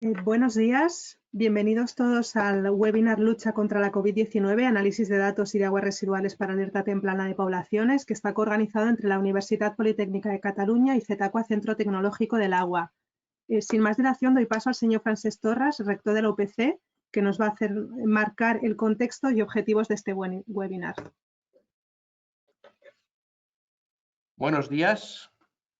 Buenos días, bienvenidos todos al webinar Lucha contra la COVID-19, análisis de datos y de aguas residuales para alerta temprana de poblaciones, que está coorganizado entre la Universidad Politécnica de Cataluña y CETACUA, Centro Tecnológico del Agua. Sin más dilación, doy paso al señor Francesc Torres, rector de la UPC, que nos va a hacer marcar el contexto y objetivos de este webinar. Buenos días,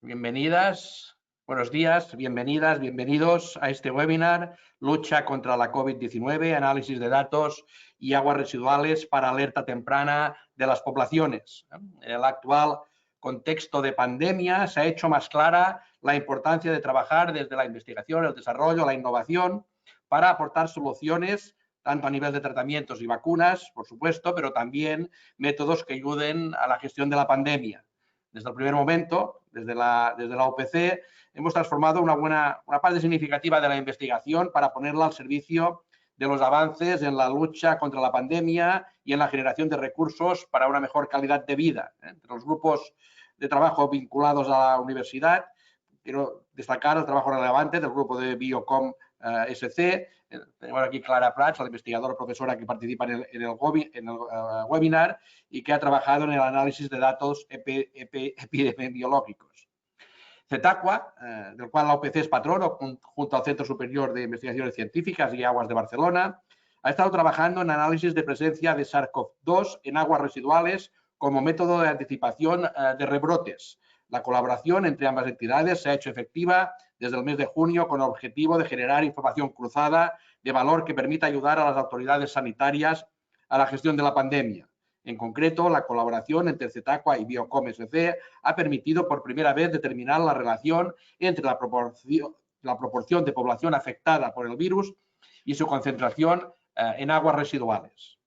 bienvenidas. Buenos días, bienvenidas, bienvenidos a este webinar Lucha contra la COVID-19, análisis de datos y aguas residuales para alerta temprana de las poblaciones. En el actual contexto de pandemia se ha hecho más clara la importancia de trabajar desde la investigación, el desarrollo, la innovación para aportar soluciones tanto a nivel de tratamientos y vacunas, por supuesto, pero también métodos que ayuden a la gestión de la pandemia. Desde el primer momento, desde la UPC, hemos transformado una parte significativa de la investigación para ponerla al servicio de los avances en la lucha contra la pandemia y en la generación de recursos para una mejor calidad de vida. Entre los grupos de trabajo vinculados a la universidad, quiero destacar el trabajo relevante del grupo de Biocom SC. Tenemos aquí Clara Prats, la investigadora profesora que participa en el webinar y que ha trabajado en el análisis de datos epidemiológicos. CETACUA, del cual la UPC es patrono, junto al Centro Superior de Investigaciones Científicas y Aguas de Barcelona, ha estado trabajando en análisis de presencia de SARS-CoV-2 en aguas residuales como método de anticipación de rebrotes. La colaboración entre ambas entidades se ha hecho efectiva desde el mes de junio con el objetivo de generar información cruzada de valor que permita ayudar a las autoridades sanitarias a la gestión de la pandemia. En concreto, la colaboración entre CETACUA y Biocom SC ha permitido por primera vez determinar la relación entre la proporción de población afectada por el virus y su concentración en aguas residuales.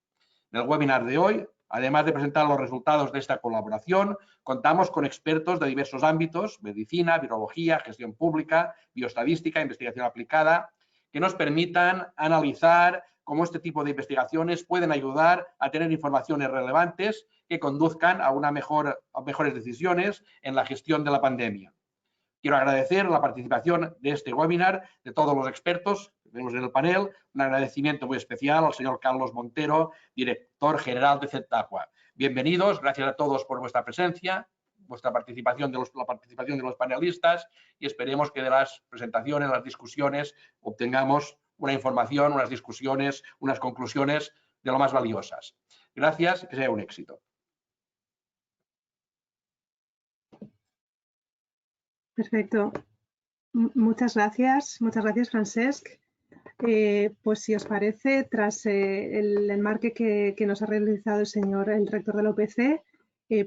En el webinar de hoy, además de presentar los resultados de esta colaboración, contamos con expertos de diversos ámbitos: medicina, virología, gestión pública, bioestadística, investigación aplicada, que nos permitan analizar cómo este tipo de investigaciones pueden ayudar a tener informaciones relevantes que conduzcan a mejores decisiones en la gestión de la pandemia. Quiero agradecer la participación de este webinar de todos los expertos que tenemos en el panel. Un agradecimiento muy especial al señor Carlos Montero, director general de CETACUA. Bienvenidos, gracias a todos por vuestra presencia, la participación de los panelistas, y esperemos que de las presentaciones, las discusiones, obtengamos una información, unas discusiones, unas conclusiones de lo más valiosas. Gracias, que sea un éxito. Perfecto. Muchas gracias, Francesc. Pues si os parece, tras el enmarque que nos ha realizado el rector de la UPC,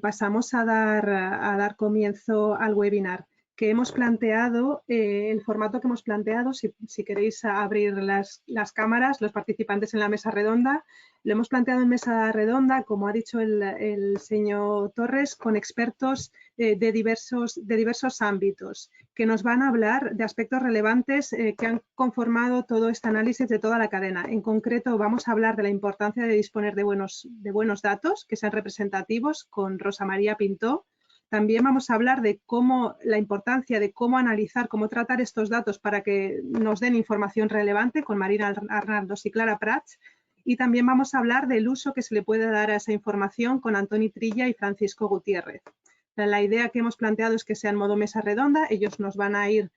pasamos a dar comienzo al webinar que hemos planteado. El formato que hemos planteado, si queréis abrir las cámaras, los participantes en la mesa redonda, lo hemos planteado en mesa redonda, como ha dicho el señor Torres, con expertos de diversos ámbitos que nos van a hablar de aspectos relevantes que han conformado todo este análisis de toda la cadena. En concreto, vamos a hablar de la importancia de disponer de buenos datos que sean representativos con Rosa María Pintó. También vamos a hablar de la importancia de cómo analizar, cómo tratar estos datos para que nos den información relevante con Marina Arnaldos y Clara Prats. Y también vamos a hablar del uso que se le puede dar a esa información con Antoni Trilla y Francisco Gutiérrez. La idea que hemos planteado es que sea en modo mesa redonda. Ellos nos van a ir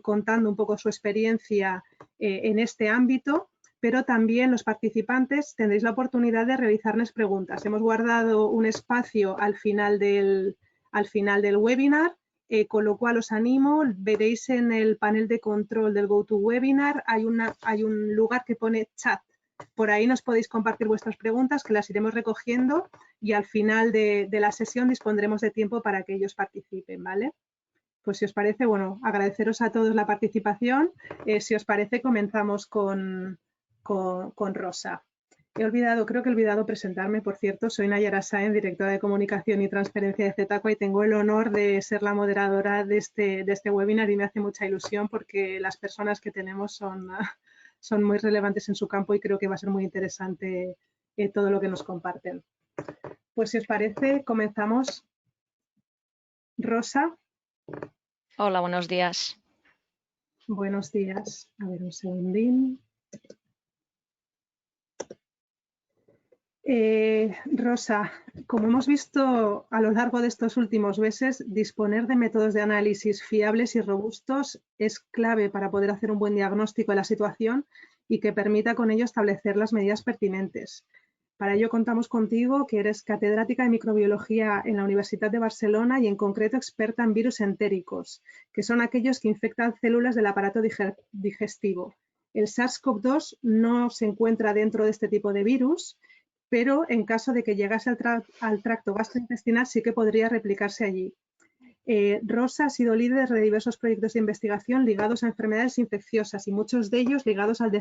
contando un poco su experiencia en este ámbito, pero también los participantes tendréis la oportunidad de realizarles preguntas. Hemos guardado un espacio al final del webinar, con lo cual os animo, veréis en el panel de control del GoToWebinar, hay un lugar que pone chat. Por ahí nos podéis compartir vuestras preguntas, que las iremos recogiendo, y al final de la sesión dispondremos de tiempo para que ellos participen, ¿vale? Pues si os parece, bueno, agradeceros a todos la participación. Si os parece, comenzamos con Rosa. Creo que he olvidado presentarme, por cierto. Soy Nayara Sáenz, directora de Comunicación y Transferencia de CETACUA, y tengo el honor de ser la moderadora de este webinar, y me hace mucha ilusión porque las personas que tenemos son muy relevantes en su campo, y creo que va a ser muy interesante todo lo que nos comparten. Pues si os parece, comenzamos. Rosa. Hola, buenos días. Buenos días. A ver, un segundín. Rosa, como hemos visto a lo largo de estos últimos meses, disponer de métodos de análisis fiables y robustos es clave para poder hacer un buen diagnóstico de la situación y que permita con ello establecer las medidas pertinentes. Para ello contamos contigo, que eres catedrática de microbiología en la Universidad de Barcelona y en concreto experta en virus entéricos, que son aquellos que infectan células del aparato digestivo. El SARS-CoV-2 no se encuentra dentro de este tipo de virus, pero en caso de que llegase al tracto gastrointestinal sí que podría replicarse allí. Rosa ha sido líder de diversos proyectos de investigación ligados a enfermedades infecciosas y muchos de ellos ligados al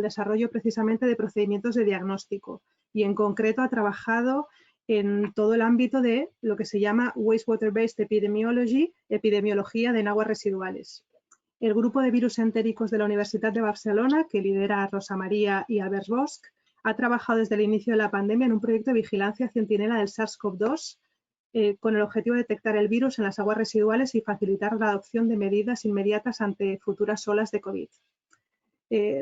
desarrollo precisamente de procedimientos de diagnóstico, y en concreto ha trabajado en todo el ámbito de lo que se llama Wastewater-Based Epidemiology, epidemiología de aguas residuales. El grupo de virus entéricos de la Universidad de Barcelona, que lidera Rosa María y Albert Bosch, ha trabajado desde el inicio de la pandemia en un proyecto de vigilancia centinela del SARS-CoV-2 con el objetivo de detectar el virus en las aguas residuales y facilitar la adopción de medidas inmediatas ante futuras olas de COVID.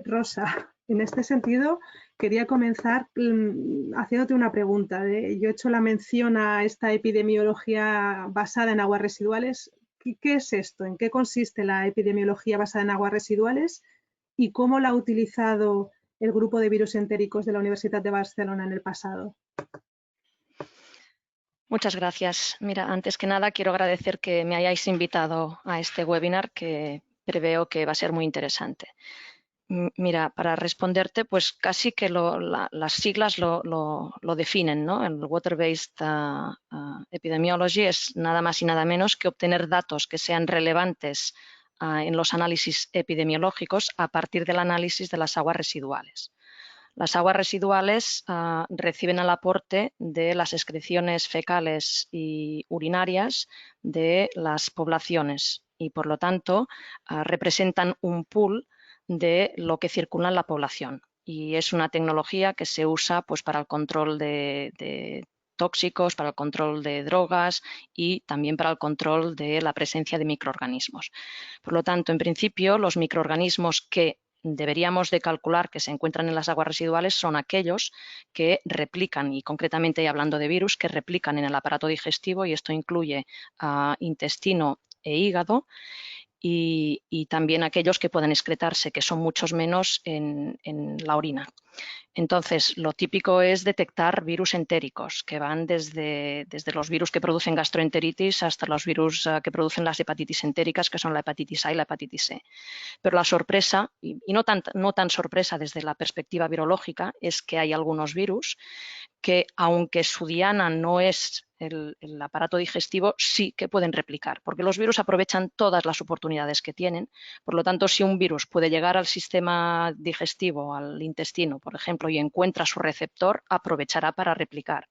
Rosa, en este sentido, quería comenzar haciéndote una pregunta. Yo he hecho la mención a esta epidemiología basada en aguas residuales. ¿Qué es esto? ¿En qué consiste la epidemiología basada en aguas residuales? ¿Y cómo la ha utilizado el grupo de virus entéricos de la Universidad de Barcelona en el pasado? Muchas gracias. Mira, antes que nada quiero agradecer que me hayáis invitado a este webinar, que preveo que va a ser muy interesante. Mira, para responderte, pues casi que las siglas lo definen, ¿no? El Water-Based Epidemiology es nada más y nada menos que obtener datos que sean relevantes en los análisis epidemiológicos a partir del análisis de las aguas residuales. Las aguas residuales reciben el aporte de las excreciones fecales y urinarias de las poblaciones y, por lo tanto, representan un pool de lo que circula en la población. Y es una tecnología que se usa pues, para el control de tóxicos, para el control de drogas y también para el control de la presencia de microorganismos. Por lo tanto, en principio, los microorganismos que deberíamos de calcular que se encuentran en las aguas residuales son aquellos que replican, y concretamente hablando de virus, que replican en el aparato digestivo, y esto incluye intestino e hígado, y también aquellos que pueden excretarse, que son muchos menos en la orina. Entonces, lo típico es detectar virus entéricos, que van desde los virus que producen gastroenteritis hasta los virus que producen las hepatitis entéricas, que son la hepatitis A y la hepatitis C. Pero la sorpresa, y no tan sorpresa desde la perspectiva virológica, es que hay algunos virus que, aunque su diana no es el aparato digestivo, sí que pueden replicar, porque los virus aprovechan todas las oportunidades que tienen. Por lo tanto, si un virus puede llegar al sistema digestivo, al intestino, por ejemplo, y encuentra su receptor, aprovechará para replicar.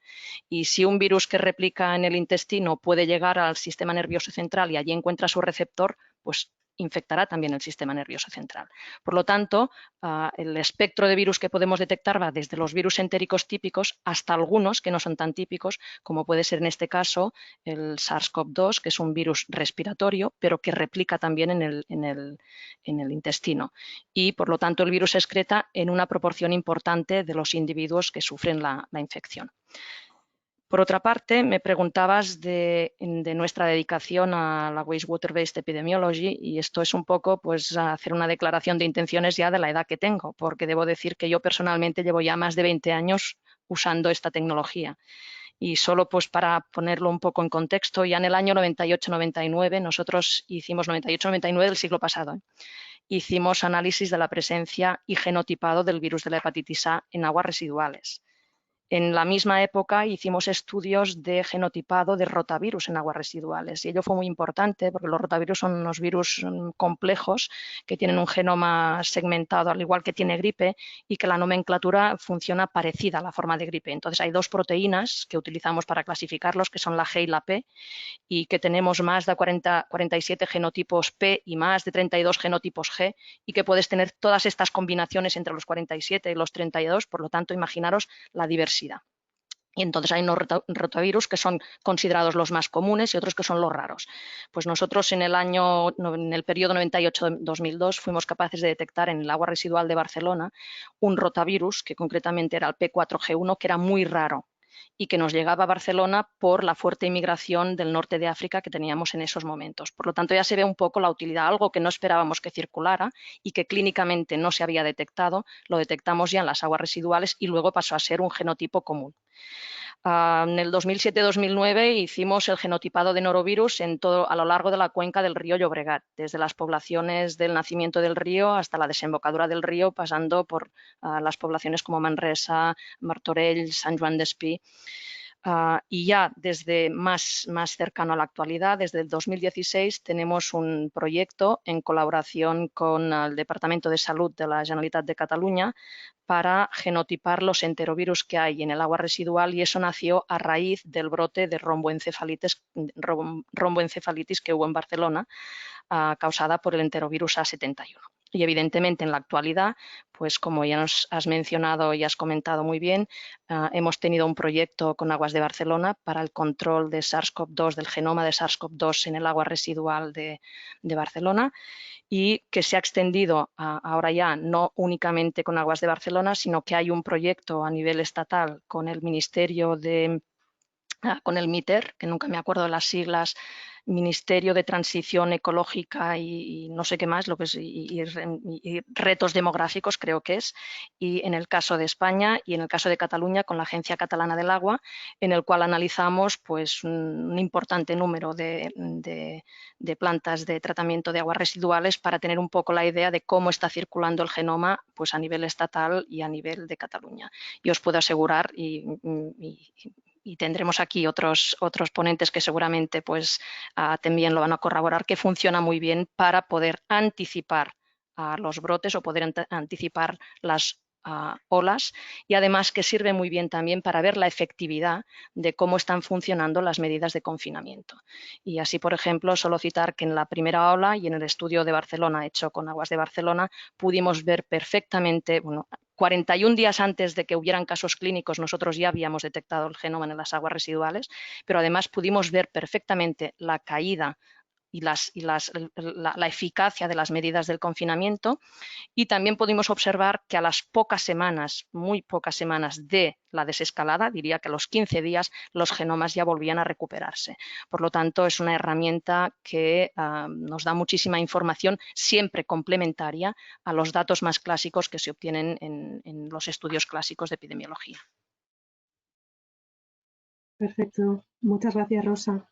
Y si un virus que replica en el intestino puede llegar al sistema nervioso central y allí encuentra su receptor, pues infectará también el sistema nervioso central. Por lo tanto, el espectro de virus que podemos detectar va desde los virus entéricos típicos hasta algunos que no son tan típicos, como puede ser en este caso el SARS-CoV-2, que es un virus respiratorio, pero que replica también en el intestino. Y, por lo tanto, el virus se excreta en una proporción importante de los individuos que sufren la infección. Por otra parte, me preguntabas de nuestra dedicación a la Wastewater-Based Epidemiology, y esto es un poco pues, hacer una declaración de intenciones ya de la edad que tengo, porque debo decir que yo personalmente llevo ya más de 20 años usando esta tecnología. Y solo pues, para ponerlo un poco en contexto, ya en el año 98-99, nosotros hicimos 98-99 del siglo pasado, hicimos análisis de la presencia y genotipado del virus de la hepatitis A en aguas residuales. En la misma época hicimos estudios de genotipado de rotavirus en aguas residuales, y ello fue muy importante porque los rotavirus son unos virus complejos que tienen un genoma segmentado, al igual que tiene gripe, y que la nomenclatura funciona parecida a la forma de gripe. Entonces hay dos proteínas que utilizamos para clasificarlos, que son la G y la P, y que tenemos más de 47 genotipos P y más de 32 genotipos G, y que puedes tener todas estas combinaciones entre los 47 y los 32, por lo tanto, imaginaros la diversidad. Y entonces hay unos rotavirus que son considerados los más comunes y otros que son los raros. Pues nosotros en el periodo 98-2002 fuimos capaces de detectar en el agua residual de Barcelona un rotavirus que concretamente era el P4G1, que era muy raro y que nos llegaba a Barcelona por la fuerte inmigración del norte de África que teníamos en esos momentos. Por lo tanto, ya se ve un poco la utilidad, algo que no esperábamos que circulara y que clínicamente no se había detectado, lo detectamos ya en las aguas residuales y luego pasó a ser un genotipo común. En el 2007-2009 hicimos el genotipado de norovirus a lo largo de la cuenca del río Llobregat, desde las poblaciones del nacimiento del río hasta la desembocadura del río, pasando por las poblaciones como Manresa, Martorell, Sant Joan d'Espí. Y ya desde más cercano a la actualidad, desde el 2016, tenemos un proyecto en colaboración con el Departamento de Salud de la Generalitat de Cataluña para genotipar los enterovirus que hay en el agua residual, y eso nació a raíz del brote de romboencefalitis que hubo en Barcelona, causada por el enterovirus A71. Y evidentemente en la actualidad, pues como ya nos has mencionado y has comentado muy bien, hemos tenido un proyecto con Aguas de Barcelona para el control de SARS-CoV-2, del genoma de SARS-CoV-2 en el agua residual de Barcelona, y que se ha extendido ahora ya no únicamente con Aguas de Barcelona, sino que hay un proyecto a nivel estatal con el Ministerio con el MITER, que nunca me acuerdo de las siglas, Ministerio de Transición Ecológica y no sé qué más, y retos demográficos creo que es, y en el caso de España y en el caso de Cataluña con la Agencia Catalana del Agua, en el cual analizamos pues un importante número de plantas de tratamiento de aguas residuales para tener un poco la idea de cómo está circulando el genoma pues a nivel estatal y a nivel de Cataluña. Y os puedo asegurar y tendremos aquí otros ponentes que seguramente pues también lo van a corroborar, que funciona muy bien para poder anticipar los brotes o poder anticipar las olas, y además que sirve muy bien también para ver la efectividad de cómo están funcionando las medidas de confinamiento. Y así, por ejemplo, solo citar que en la primera ola y en el estudio de Barcelona hecho con Aguas de Barcelona pudimos ver perfectamente, bueno, 41 días antes de que hubieran casos clínicos, nosotros ya habíamos detectado el genoma en las aguas residuales, pero además pudimos ver perfectamente la caída y la eficacia de las medidas del confinamiento, y también pudimos observar que a las pocas semanas, muy pocas semanas de la desescalada, diría que a los 15 días, los genomas ya volvían a recuperarse. Por lo tanto, es una herramienta que nos da muchísima información, siempre complementaria a los datos más clásicos que se obtienen en los estudios clásicos de epidemiología. Perfecto. Muchas gracias, Rosa.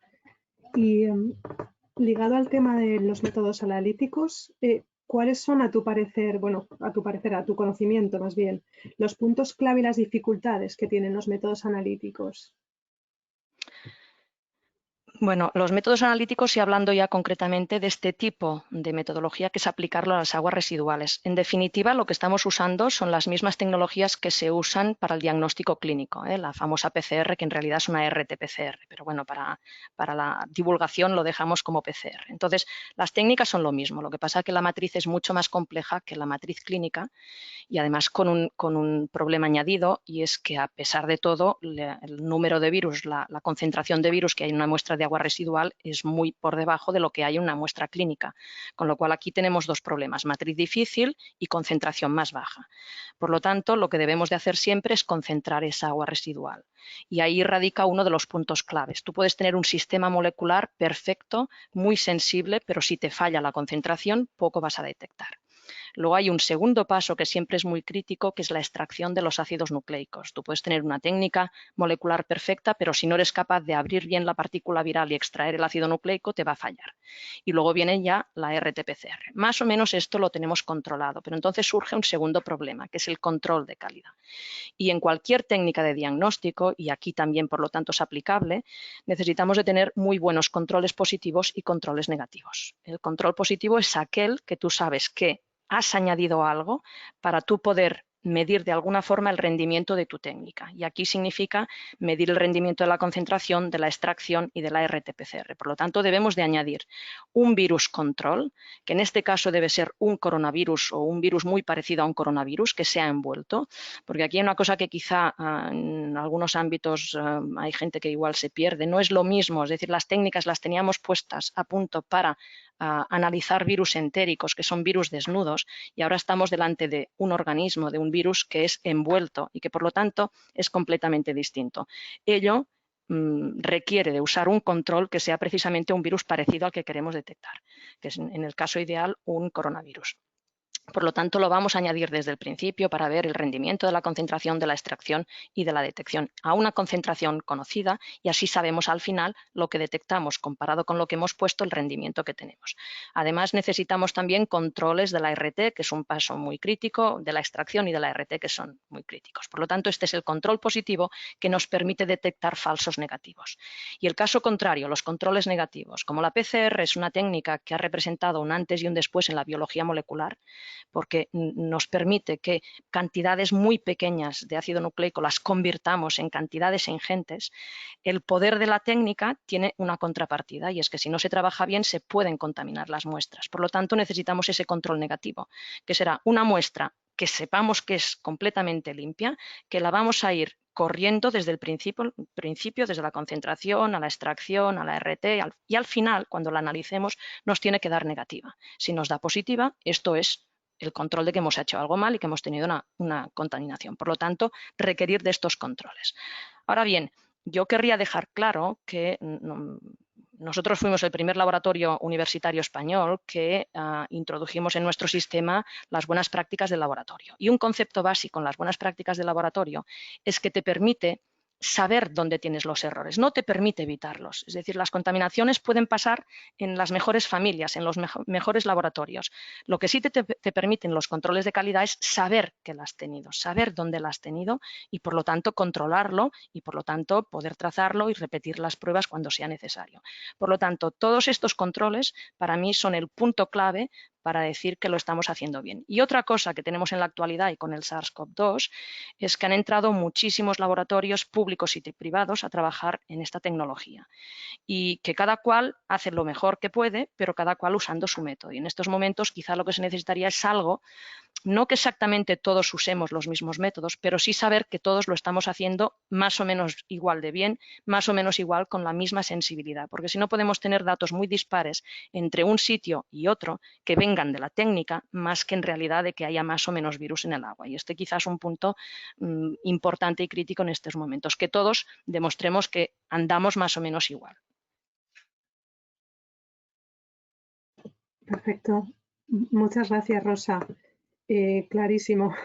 Y ligado al tema de los métodos analíticos, ¿cuáles son, a tu parecer, a tu conocimiento más bien, los puntos clave y las dificultades que tienen los métodos analíticos? Bueno, los métodos analíticos, y hablando ya concretamente de este tipo de metodología que es aplicarlo a las aguas residuales. En definitiva, lo que estamos usando son las mismas tecnologías que se usan para el diagnóstico clínico, la famosa PCR, que en realidad es una RT-PCR, pero bueno, para la divulgación lo dejamos como PCR. Entonces, las técnicas son lo mismo, lo que pasa es que la matriz es mucho más compleja que la matriz clínica, y además con un problema añadido, y es que a pesar de todo, el número de virus, la concentración de virus que hay en una muestra de agua residual es muy por debajo de lo que hay en una muestra clínica, con lo cual aquí tenemos dos problemas: matriz difícil y concentración más baja. Por lo tanto, lo que debemos de hacer siempre es concentrar esa agua residual, y ahí radica uno de los puntos claves. Tú puedes tener un sistema molecular perfecto, muy sensible, pero si te falla la concentración, poco vas a detectar. Luego hay un segundo paso que siempre es muy crítico, que es la extracción de los ácidos nucleicos. Tú puedes tener una técnica molecular perfecta, pero si no eres capaz de abrir bien la partícula viral y extraer el ácido nucleico, te va a fallar. Y luego viene ya la RT-PCR. Más o menos esto lo tenemos controlado, pero entonces surge un segundo problema, que es el control de calidad. Y en cualquier técnica de diagnóstico, y aquí también por lo tanto es aplicable, necesitamos de tener muy buenos controles positivos y controles negativos. El control positivo es aquel que tú sabes que has añadido algo para tú poder medir de alguna forma el rendimiento de tu técnica. Y aquí significa medir el rendimiento de la concentración, de la extracción y de la RT-PCR. Por lo tanto, debemos de añadir un virus control, que en este caso debe ser un coronavirus o un virus muy parecido a un coronavirus que sea envuelto, porque aquí hay una cosa que quizá en algunos ámbitos hay gente que igual se pierde. No es lo mismo, es decir, las técnicas las teníamos puestas a punto para analizar virus entéricos, que son virus desnudos, y ahora estamos delante de un organismo, de un virus que es envuelto y que por lo tanto es completamente distinto. Ello requiere de usar un control que sea precisamente un virus parecido al que queremos detectar, que es en el caso ideal un coronavirus. Por lo tanto, lo vamos a añadir desde el principio para ver el rendimiento de la concentración, de la extracción y de la detección a una concentración conocida, y así sabemos al final lo que detectamos comparado con lo que hemos puesto, el rendimiento que tenemos. Además, necesitamos también controles de la RT, que es un paso muy crítico, de la extracción y de la RT, que son muy críticos. Por lo tanto, este es el control positivo que nos permite detectar falsos negativos. Y el caso contrario, los controles negativos. Como la PCR es una técnica que ha representado un antes y un después en la biología molecular, porque nos permite que cantidades muy pequeñas de ácido nucleico las convirtamos en cantidades ingentes, el poder de la técnica tiene una contrapartida, y es que si no se trabaja bien se pueden contaminar las muestras. Por lo tanto, necesitamos ese control negativo, que será una muestra que sepamos que es completamente limpia, que la vamos a ir corriendo desde el principio, desde la concentración a la extracción, a la RT, y al final, cuando la analicemos, nos tiene que dar negativa. Si nos da positiva, esto es el control de que hemos hecho algo mal y que hemos tenido una contaminación. Por lo tanto, requerir de estos controles. Ahora bien, yo querría dejar claro que nosotros fuimos el primer laboratorio universitario español que introdujimos en nuestro sistema las buenas prácticas del laboratorio. Y un concepto básico en las buenas prácticas del laboratorio es que te permite saber dónde tienes los errores, no te permite evitarlos. Es decir, las contaminaciones pueden pasar en las mejores familias, en los mejores laboratorios. Lo que sí te permiten los controles de calidad es saber que las has tenido, saber dónde las has tenido y por lo tanto controlarlo y por lo tanto poder trazarlo y repetir las pruebas cuando sea necesario. Por lo tanto, todos estos controles para mí son el punto clave para decir que lo estamos haciendo bien. Y otra cosa que tenemos en la actualidad y con el SARS-CoV-2 es que han entrado muchísimos laboratorios públicos y privados a trabajar en esta tecnología y que cada cual hace lo mejor que puede, pero cada cual usando su método. Y en estos momentos quizá lo que se necesitaría es algo, no que exactamente todos usemos los mismos métodos, pero sí saber que todos lo estamos haciendo más o menos igual de bien, más o menos igual con la misma sensibilidad, porque si no podemos tener datos muy dispares entre un sitio y otro que vengan de la técnica más que en realidad de que haya más o menos virus en el agua. Y este quizás es un punto importante y crítico en estos momentos, que todos demostremos que andamos más o menos igual. Perfecto. Muchas gracias, Rosa. Clarísimo.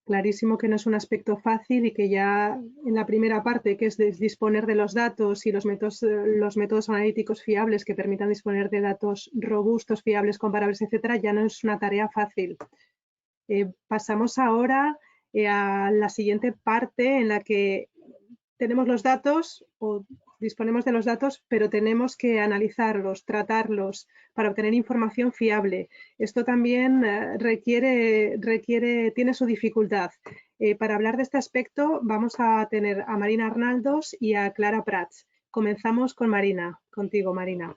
Clarísimo que no es un aspecto fácil y que ya en la primera parte, que es disponer de los datos y los métodos analíticos fiables que permitan disponer de datos robustos, fiables, comparables, etcétera, ya no es una tarea fácil. Pasamos ahora a la siguiente parte en la que tenemos los datos o disponemos de los datos, pero tenemos que analizarlos, tratarlos para obtener información fiable. Esto también tiene su dificultad. Para hablar de este aspecto vamos a tener a Marina Arnaldos y a Clara Prats. Comenzamos con Marina, contigo Marina.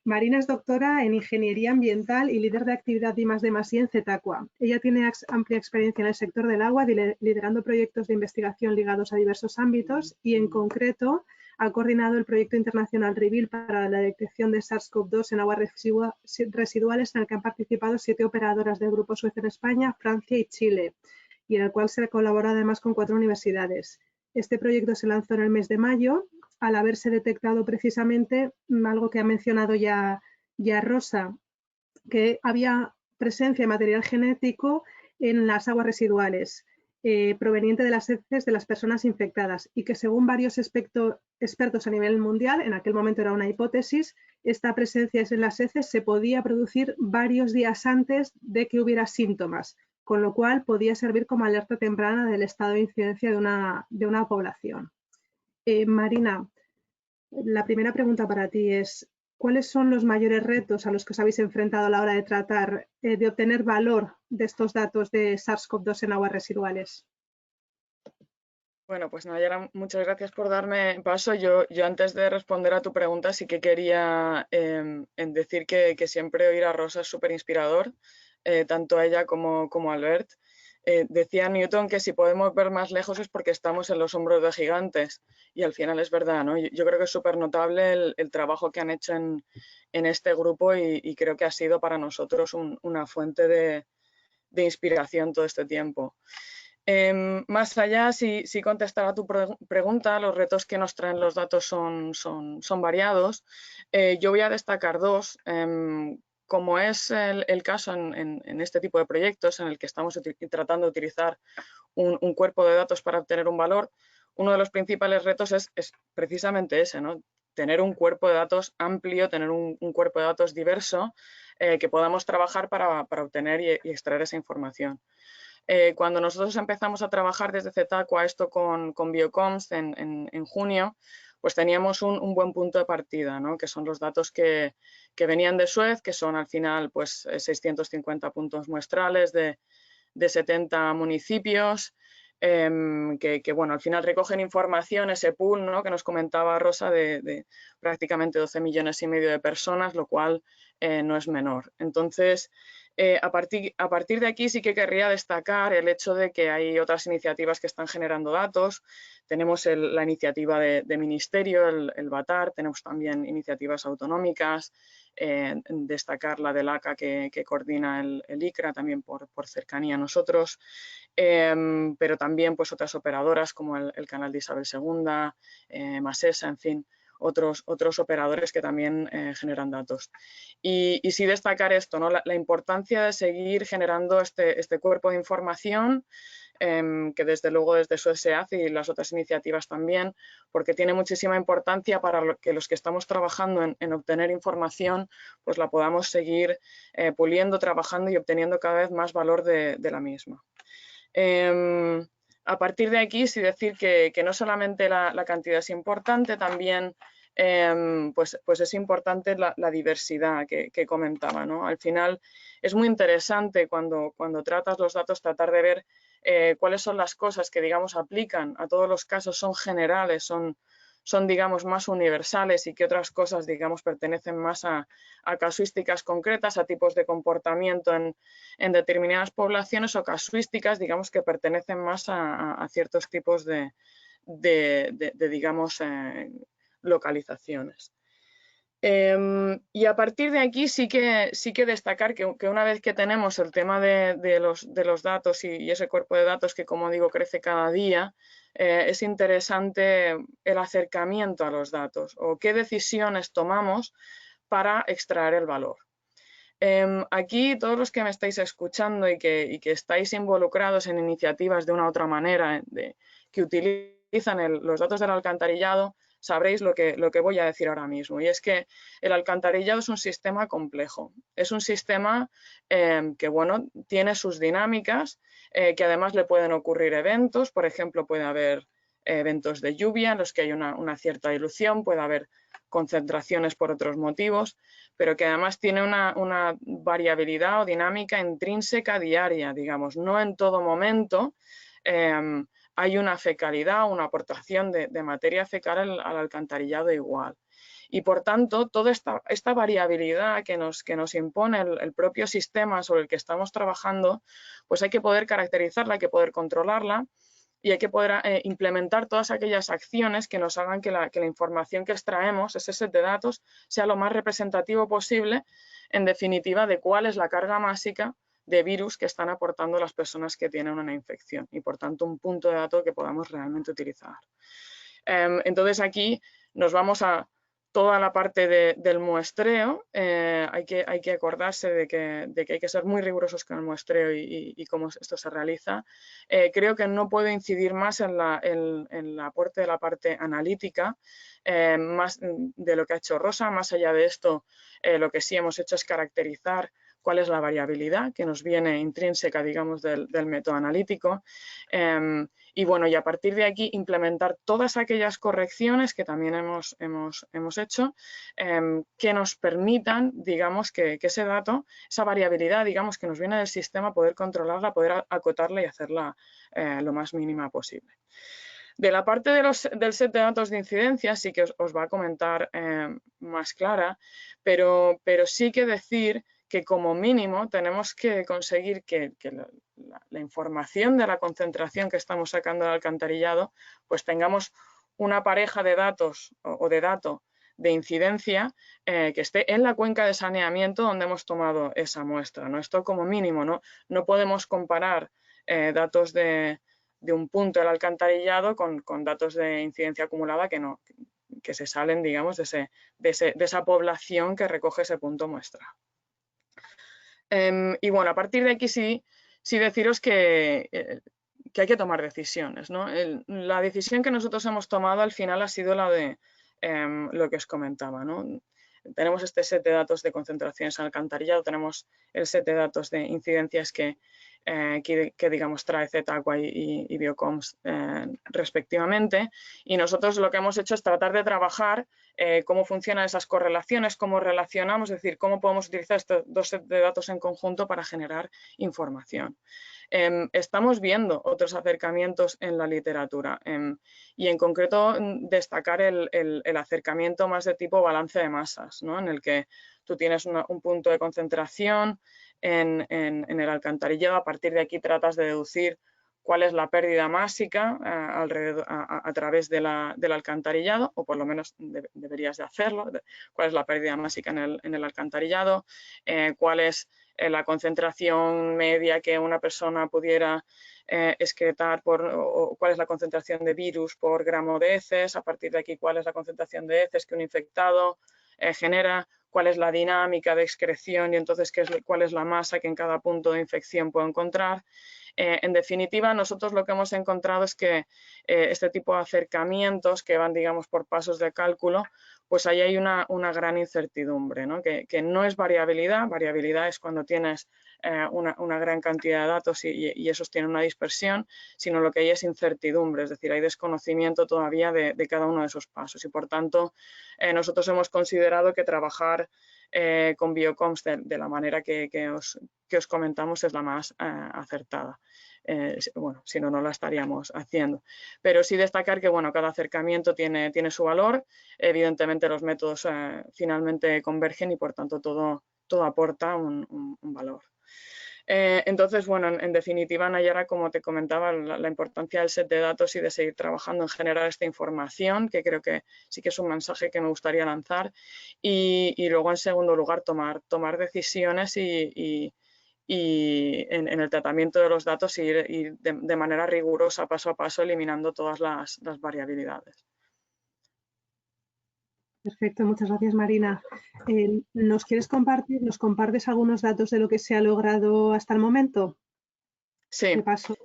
Marina es doctora en Ingeniería Ambiental y líder de actividad de I+D+I en Cetaqua. Ella tiene amplia experiencia en el sector del agua, liderando proyectos de investigación ligados a diversos ámbitos y, en concreto, ha coordinado el proyecto internacional REVEAL para la detección de SARS-CoV-2 en aguas residuales, en el que han participado 7 operadoras del Grupo Suez en España, Francia y Chile, y en el cual se ha colaborado además con 4 universidades. Este proyecto se lanzó en el mes de mayo, al haberse detectado precisamente algo que ha mencionado ya Rosa, que había presencia de material genético en las aguas residuales proveniente de las heces de las personas infectadas y que, según varios expertos a nivel mundial, en aquel momento era una hipótesis, esta presencia en las heces se podía producir varios días antes de que hubiera síntomas, con lo cual podía servir como alerta temprana del estado de incidencia de una población. Marina, la primera pregunta para ti es, ¿cuáles son los mayores retos a los que os habéis enfrentado a la hora de tratar de obtener valor de estos datos de SARS-CoV-2 en aguas residuales? Bueno, pues Nayara, muchas gracias por darme paso. Yo antes de responder a tu pregunta sí que quería decir que siempre oír a Rosa es súper inspirador, tanto a ella como a Albert. Decía Newton que si podemos ver más lejos es porque estamos en los hombros de gigantes, y al final es verdad, ¿no? Yo creo que es súper notable el trabajo que han hecho en este grupo, y creo que ha sido para nosotros una fuente de inspiración todo este tiempo. Más allá, si contestar a tu pregunta, los retos que nos traen los datos son variados. Yo voy a destacar dos. Como es el caso en este tipo de proyectos en el que estamos tratando de utilizar un cuerpo de datos para obtener un valor, uno de los principales retos es precisamente ese, ¿no? Tener un cuerpo de datos amplio, tener un cuerpo de datos diverso que podamos trabajar para obtener y extraer esa información. Cuando nosotros empezamos a trabajar desde ZACUA esto con Biocoms en junio, pues teníamos un buen punto de partida, ¿no? Que son los datos que venían de Suez, que son al final pues 650 puntos muestrales de 70 municipios, que bueno, al final recogen información, ese pool, ¿no? Que nos comentaba Rosa, de prácticamente 12,5 millones de personas, lo cual no es menor. Entonces, a partir de aquí sí que querría destacar el hecho de que hay otras iniciativas que están generando datos. Tenemos la iniciativa de Ministerio, el BATAR, tenemos también iniciativas autonómicas, destacar la del ACA que coordina el ICRA, también por cercanía a nosotros, pero también pues otras operadoras como el Canal de Isabel II, Masesa, en fin, otros operadores que también generan datos. Y sí destacar esto, ¿no? La importancia de seguir generando este cuerpo de información, que desde luego desde Suez se hace, y las otras iniciativas también, porque tiene muchísima importancia para que los que estamos trabajando en obtener información, pues la podamos seguir puliendo, trabajando y obteniendo cada vez más valor de la misma. A partir de aquí, sí decir que no solamente la cantidad es importante, también pues es importante la diversidad que comentaba, ¿no? Al final es muy interesante cuando tratas los datos tratar de ver cuáles son las cosas que, digamos, aplican a todos los casos, son generales, son digamos, más universales, y que otras cosas, digamos, pertenecen más a casuísticas concretas, a tipos de comportamiento en determinadas poblaciones, o casuísticas, digamos, que pertenecen más a ciertos tipos de digamos, localizaciones. Y a partir de aquí sí que destacar que una vez que tenemos el tema de los datos y ese cuerpo de datos que, como digo, crece cada día, es interesante el acercamiento a los datos, o qué decisiones tomamos para extraer el valor. Aquí todos los que me estáis escuchando y que estáis involucrados en iniciativas de una u otra manera que utilizan los datos del alcantarillado, sabréis lo que voy a decir ahora mismo, y es que el alcantarillado es un sistema complejo, es un sistema que, bueno, tiene sus dinámicas, que además le pueden ocurrir eventos. Por ejemplo, puede haber eventos de lluvia en los que hay una cierta dilución, puede haber concentraciones por otros motivos, pero que además tiene una variabilidad o dinámica intrínseca diaria, digamos. No en todo momento hay una fecalidad, una aportación de materia fecal al alcantarillado igual. Y por tanto, toda esta variabilidad que nos impone el propio sistema sobre el que estamos trabajando, pues hay que poder caracterizarla, hay que poder controlarla, y hay que poder implementar todas aquellas acciones que nos hagan que la información que extraemos, ese set de datos, sea lo más representativo posible, en definitiva, de cuál es la carga másica de virus que están aportando las personas que tienen una infección, y por tanto un punto de dato que podamos realmente utilizar. Entonces aquí nos vamos a toda la parte del muestreo. Hay que acordarse de que hay que ser muy rigurosos con el muestreo y cómo esto se realiza. Creo que no puedo incidir más en el aporte de la parte analítica, más de lo que ha hecho Rosa. Más allá de esto, lo que sí hemos hecho es caracterizar cuál es la variabilidad que nos viene intrínseca, digamos, del método analítico, Y bueno, y a partir de aquí implementar todas aquellas correcciones que también hemos hecho que nos permitan, digamos, que ese dato, esa variabilidad, digamos, que nos viene del sistema, poder controlarla, poder acotarla y hacerla lo más mínima posible. De la parte del set de datos de incidencia sí que os va a comentar más Clara, pero sí que decir que como mínimo tenemos que conseguir que la información de la concentración que estamos sacando del alcantarillado, pues tengamos una pareja de datos o de dato de incidencia que esté en la cuenca de saneamiento donde hemos tomado esa muestra, ¿no? Esto como mínimo, no podemos comparar datos de un punto del alcantarillado con datos de incidencia acumulada que se salen, digamos, de esa población que recoge ese punto muestra. Y bueno, a partir de aquí sí deciros que hay que tomar decisiones, ¿no? La decisión que nosotros hemos tomado al final ha sido la de lo que os comentaba, ¿no? Tenemos este set de datos de concentraciones en alcantarillado, tenemos el set de datos de incidencias que digamos trae ZACUA y Biocoms respectivamente, y nosotros lo que hemos hecho es tratar de trabajar cómo funcionan esas correlaciones, cómo relacionamos, es decir, cómo podemos utilizar estos dos sets de datos en conjunto para generar información. Estamos viendo otros acercamientos en la literatura y en concreto destacar el acercamiento más de tipo balance de masas, ¿no? En el que tú tienes un punto de concentración en el alcantarillado, a partir de aquí tratas de deducir cuál es la pérdida másica a través del alcantarillado, o por lo menos deberías de hacerlo, cuál es la pérdida másica en el alcantarillado, cuál es la concentración media que una persona pudiera excretar o cuál es la concentración de virus por gramo de heces, a partir de aquí cuál es la concentración de heces que un infectado genera, cuál es la dinámica de excreción y entonces cuál es la masa que en cada punto de infección puedo encontrar. En definitiva, nosotros lo que hemos encontrado es que este tipo de acercamientos que van, digamos, por pasos de cálculo, pues ahí hay una gran incertidumbre, ¿no? Que no es variabilidad, variabilidad es cuando tienes una gran cantidad de datos y esos tienen una dispersión, sino lo que hay es incertidumbre, es decir, hay desconocimiento todavía de cada uno de esos pasos y por tanto nosotros hemos considerado que trabajar con Biocoms de la manera que os comentamos es la más acertada. Bueno, si no, no la estaríamos haciendo. Pero sí destacar que bueno, cada acercamiento tiene su valor. Evidentemente los métodos finalmente convergen y por tanto todo aporta un valor. Entonces, bueno, en definitiva, Nayara, como te comentaba, la importancia del set de datos y de seguir trabajando en generar esta información, que creo que sí que es un mensaje que me gustaría lanzar. Y luego, en segundo lugar, tomar decisiones y en el tratamiento de los datos y ir de manera rigurosa, paso a paso, eliminando todas las variabilidades. Perfecto, muchas gracias, Marina. ¿Nos compartes algunos datos de lo que se ha logrado hasta el momento? Sí. ¿Qué pasó?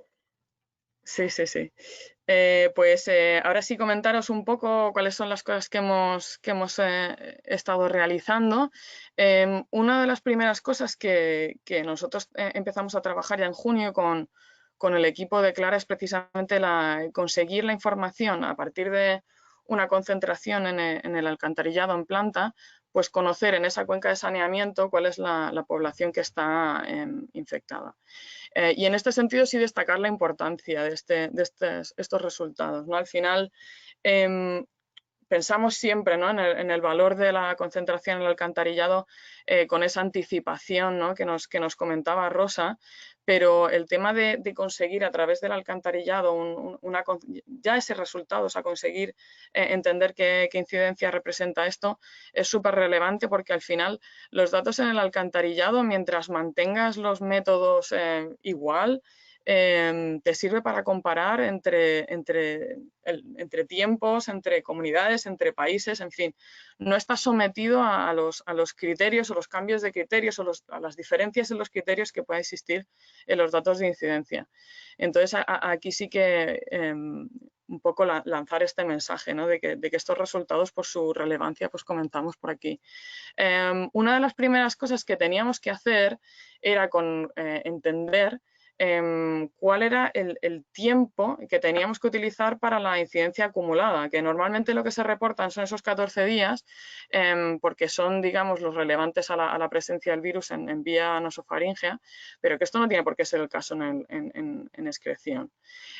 Sí. Pues ahora sí comentaros un poco cuáles son las cosas que hemos estado realizando. Una de las primeras cosas que nosotros empezamos a trabajar ya en junio con el equipo de Clara es precisamente conseguir la información a partir de una concentración en el alcantarillado en planta, pues conocer en esa cuenca de saneamiento cuál es la población que está infectada. Y en este sentido sí destacar la importancia de estos resultados, ¿no? Al final pensamos siempre, ¿no? en el valor de la concentración en el alcantarillado con esa anticipación, ¿no? que nos comentaba Rosa, pero el tema de conseguir a través del alcantarillado ya ese resultado, o sea, conseguir entender qué incidencia representa esto, es súper relevante porque al final los datos en el alcantarillado, mientras mantengas los métodos igual, te sirve para comparar entre tiempos, entre comunidades, entre países, en fin. No está sometido a los criterios o los cambios de criterios o a las diferencias en los criterios que pueda existir en los datos de incidencia. Entonces, aquí sí que un poco lanzar este mensaje, ¿no? de que estos resultados, por su relevancia, pues comentamos por aquí. Una de las primeras cosas que teníamos que hacer era entender cuál era el tiempo que teníamos que utilizar para la incidencia acumulada, que normalmente lo que se reportan son esos 14 días, porque son, digamos, los relevantes a la presencia del virus en vía nasofaríngea, pero que esto no tiene por qué ser el caso en excreción.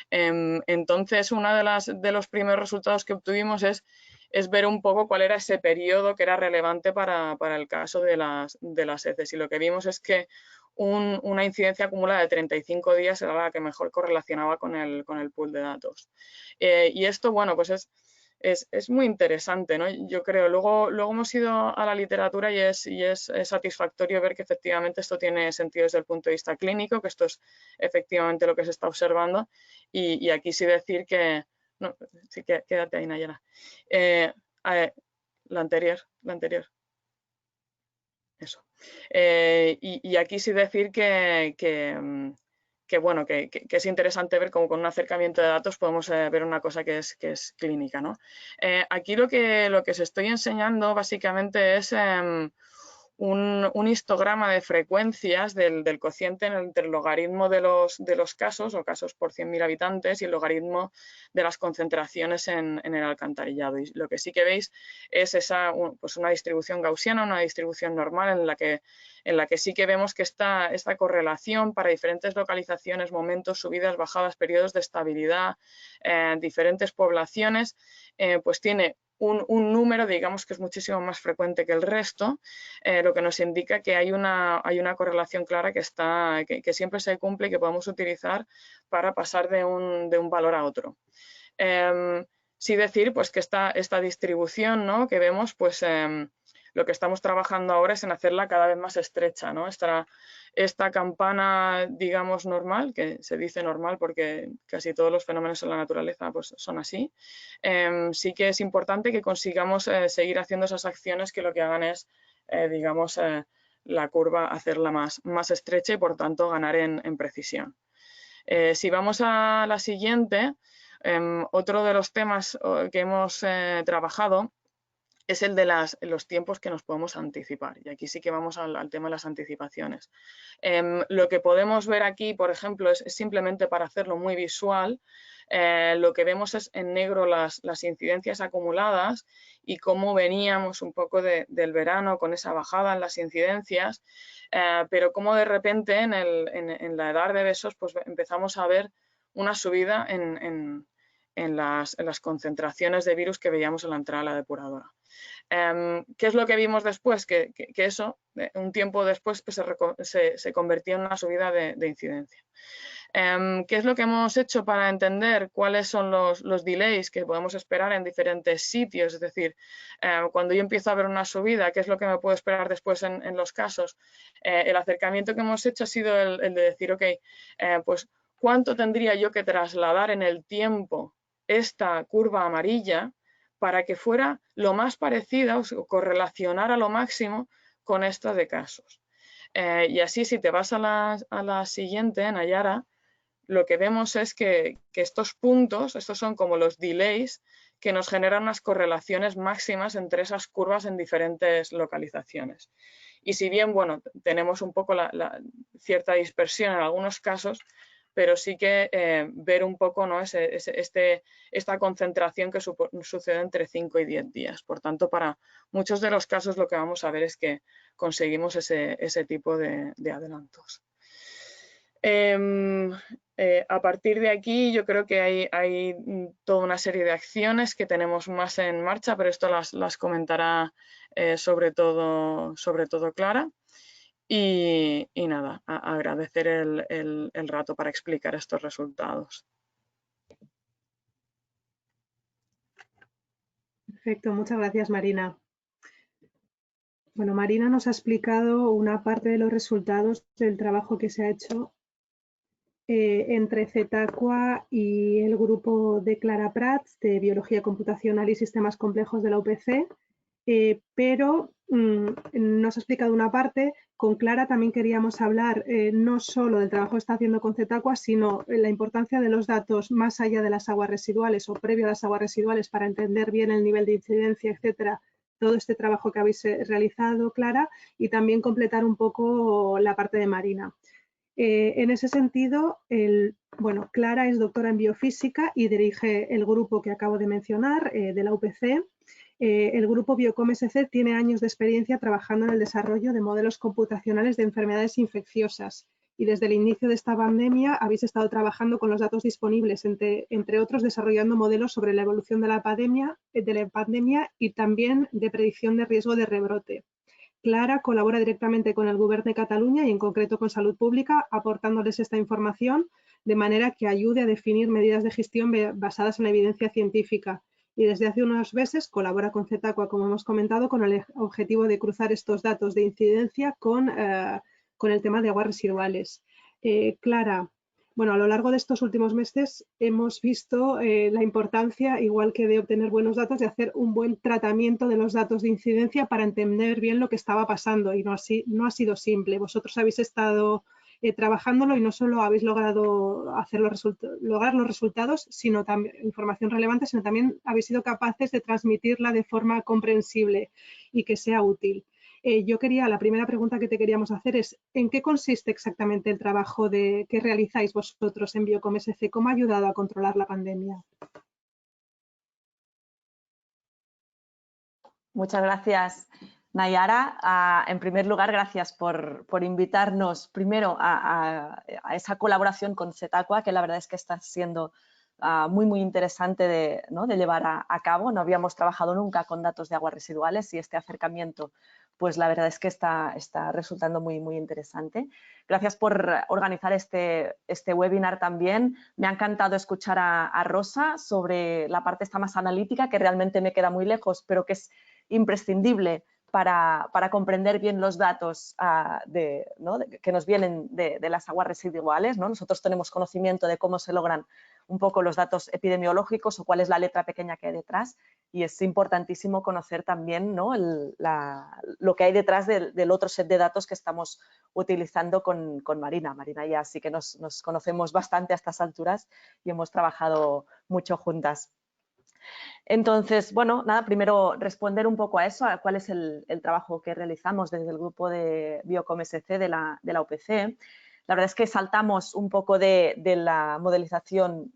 Entonces, uno de los primeros resultados que obtuvimos es ver un poco cuál era ese periodo que era relevante para el caso de las heces. Y lo que vimos es que una incidencia acumulada de 35 días era la que mejor correlacionaba con el pool de datos. Y esto, bueno, pues es muy interesante, ¿no? Yo creo. Luego hemos ido a la literatura y es satisfactorio ver que efectivamente esto tiene sentido desde el punto de vista clínico, que esto es efectivamente lo que se está observando. Y aquí sí decir que... No, sí, quédate ahí, Nayara. La anterior. Eso. Y aquí sí decir que bueno, que es interesante ver cómo con un acercamiento de datos podemos ver una cosa que es clínica, ¿no? Aquí lo que os estoy enseñando básicamente es un histograma de frecuencias del cociente entre el logaritmo de los casos o casos por 100.000 habitantes y el logaritmo de las concentraciones en el alcantarillado. Y lo que sí que veis es pues una distribución gaussiana, una distribución normal en la que sí que vemos que esta correlación para diferentes localizaciones, momentos, subidas, bajadas, periodos de estabilidad, diferentes poblaciones, pues tiene un número, digamos, que es muchísimo más frecuente que el resto, lo que nos indica que hay una correlación clara que siempre se cumple y que podemos utilizar para pasar de un valor a otro. Sí decir pues, que esta distribución, ¿no?, que vemos, pues lo que estamos trabajando ahora es en hacerla cada vez más estrecha, ¿no? Esta campana, digamos, normal, que se dice normal porque casi todos los fenómenos en la naturaleza pues, son así, sí que es importante que consigamos seguir haciendo esas acciones que lo que hagan es, digamos, la curva hacerla más estrecha y por tanto ganar en precisión. Si vamos a la siguiente, otro de los temas que hemos trabajado es el de los tiempos que nos podemos anticipar. Y aquí sí que vamos al tema de las anticipaciones. Lo que podemos ver aquí, por ejemplo, es simplemente para hacerlo muy visual, lo que vemos es en negro las incidencias acumuladas y cómo veníamos un poco del verano con esa bajada en las incidencias, pero cómo de repente en la edad de besos pues empezamos a ver una subida en las concentraciones de virus que veíamos en la entrada de la depuradora. ¿Qué es lo que vimos después? Que eso, un tiempo después, pues, se convertía en una subida de incidencia. ¿Qué es lo que hemos hecho para entender cuáles son los delays que podemos esperar en diferentes sitios? Es decir, cuando yo empiezo a ver una subida, ¿qué es lo que me puedo esperar después en los casos? El acercamiento que hemos hecho ha sido el de decir, ok, pues ¿cuánto tendría yo que trasladar en el tiempo esta curva amarilla para que fuera lo más parecida o correlacionara lo máximo con esta de casos? Y así, si te vas a la siguiente, Nayara, lo que vemos es que estos puntos, estos son como los delays que nos generan unas correlaciones máximas entre esas curvas en diferentes localizaciones. Y si bien, bueno, tenemos un poco cierta dispersión en algunos casos, pero sí que ver un poco, ¿no?, esta concentración que sucede entre 5 y 10 días. Por tanto, para muchos de los casos lo que vamos a ver es que conseguimos ese tipo de adelantos. A partir de aquí yo creo que hay toda una serie de acciones que tenemos más en marcha, pero esto las comentará sobre todo Clara. Y nada, agradecer el rato para explicar estos resultados. Perfecto, muchas gracias, Marina. Bueno, Marina nos ha explicado una parte de los resultados del trabajo que se ha hecho entre Zetacua y el grupo de Clara Prats de Biología Computacional y Sistemas Complejos de la UPC, pero nos ha explicado una parte. Con Clara también queríamos hablar no solo del trabajo que está haciendo con Zetacua, sino la importancia de los datos más allá de las aguas residuales o previo a las aguas residuales para entender bien el nivel de incidencia, etcétera. Todo este trabajo que habéis realizado, Clara, y también completar un poco la parte de Marina. En ese sentido, Clara es doctora en biofísica y dirige el grupo que acabo de mencionar, de la UPC. El grupo Biocom-SC tiene años de experiencia trabajando en el desarrollo de modelos computacionales de enfermedades infecciosas y desde el inicio de esta pandemia habéis estado trabajando con los datos disponibles, entre otros desarrollando modelos sobre la evolución de la pandemia y también de predicción de riesgo de rebrote. Clara colabora directamente con el Gobierno de Cataluña y en concreto con Salud Pública, aportándoles esta información de manera que ayude a definir medidas de gestión basadas en la evidencia científica. Y desde hace unos meses colabora con Cetaqua, como hemos comentado, con el objetivo de cruzar estos datos de incidencia con el tema de aguas residuales. Clara, bueno, a lo largo de estos últimos meses hemos visto la importancia, igual que de obtener buenos datos, de hacer un buen tratamiento de los datos de incidencia para entender bien lo que estaba pasando y no ha sido simple. Vosotros habéis estado trabajándolo y no solo habéis logrado lograr los resultados, sino también información relevante, sino también habéis sido capaces de transmitirla de forma comprensible y que sea útil. La primera pregunta que te queríamos hacer es, ¿en qué consiste exactamente el trabajo que realizáis vosotros en Biocom-SC? ¿Cómo ha ayudado a controlar la pandemia? Muchas gracias, Nayara. En primer lugar, gracias por invitarnos primero a esa colaboración con Cetaqua, que la verdad es que está siendo muy interesante de llevar a cabo. No habíamos trabajado nunca con datos de aguas residuales y este acercamiento, pues la verdad es que está resultando muy interesante. Gracias por organizar este webinar también. Me ha encantado escuchar a Rosa sobre la parte esta más analítica, que realmente me queda muy lejos, pero que es imprescindible para comprender bien los datos que nos vienen de las aguas residuales, ¿no? Nosotros tenemos conocimiento de cómo se logran un poco los datos epidemiológicos o cuál es la letra pequeña que hay detrás, y es importantísimo conocer también, ¿no?, lo que hay detrás del otro set de datos que estamos utilizando con Marina. Marina ya sí que nos conocemos bastante a estas alturas y hemos trabajado mucho juntas. Entonces, bueno, nada, primero responder un poco a eso, a cuál es el trabajo que realizamos desde el grupo de Biocom-SC de la UPC. La verdad es que saltamos un poco de la modelización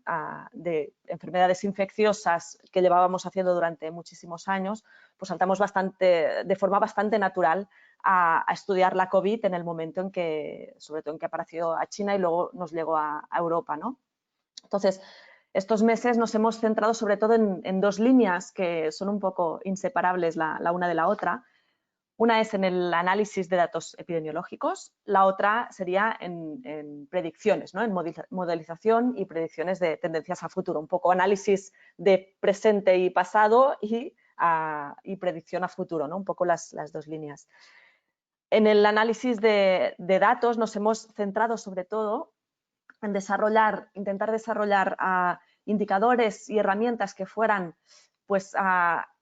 de enfermedades infecciosas que llevábamos haciendo durante muchísimos años, pues saltamos de forma bastante natural a estudiar la COVID en el momento en que, sobre todo en que apareció a China y luego nos llegó a Europa, ¿no? Entonces, estos meses nos hemos centrado sobre todo en dos líneas que son un poco inseparables la una de la otra. Una es en el análisis de datos epidemiológicos, la otra sería en predicciones, ¿no?, en modelización y predicciones de tendencias a futuro, un poco análisis de presente y pasado y predicción a futuro, ¿no?, un poco las dos líneas. En el análisis de datos nos hemos centrado sobre todo en intentar desarrollar indicadores y herramientas que fueran pues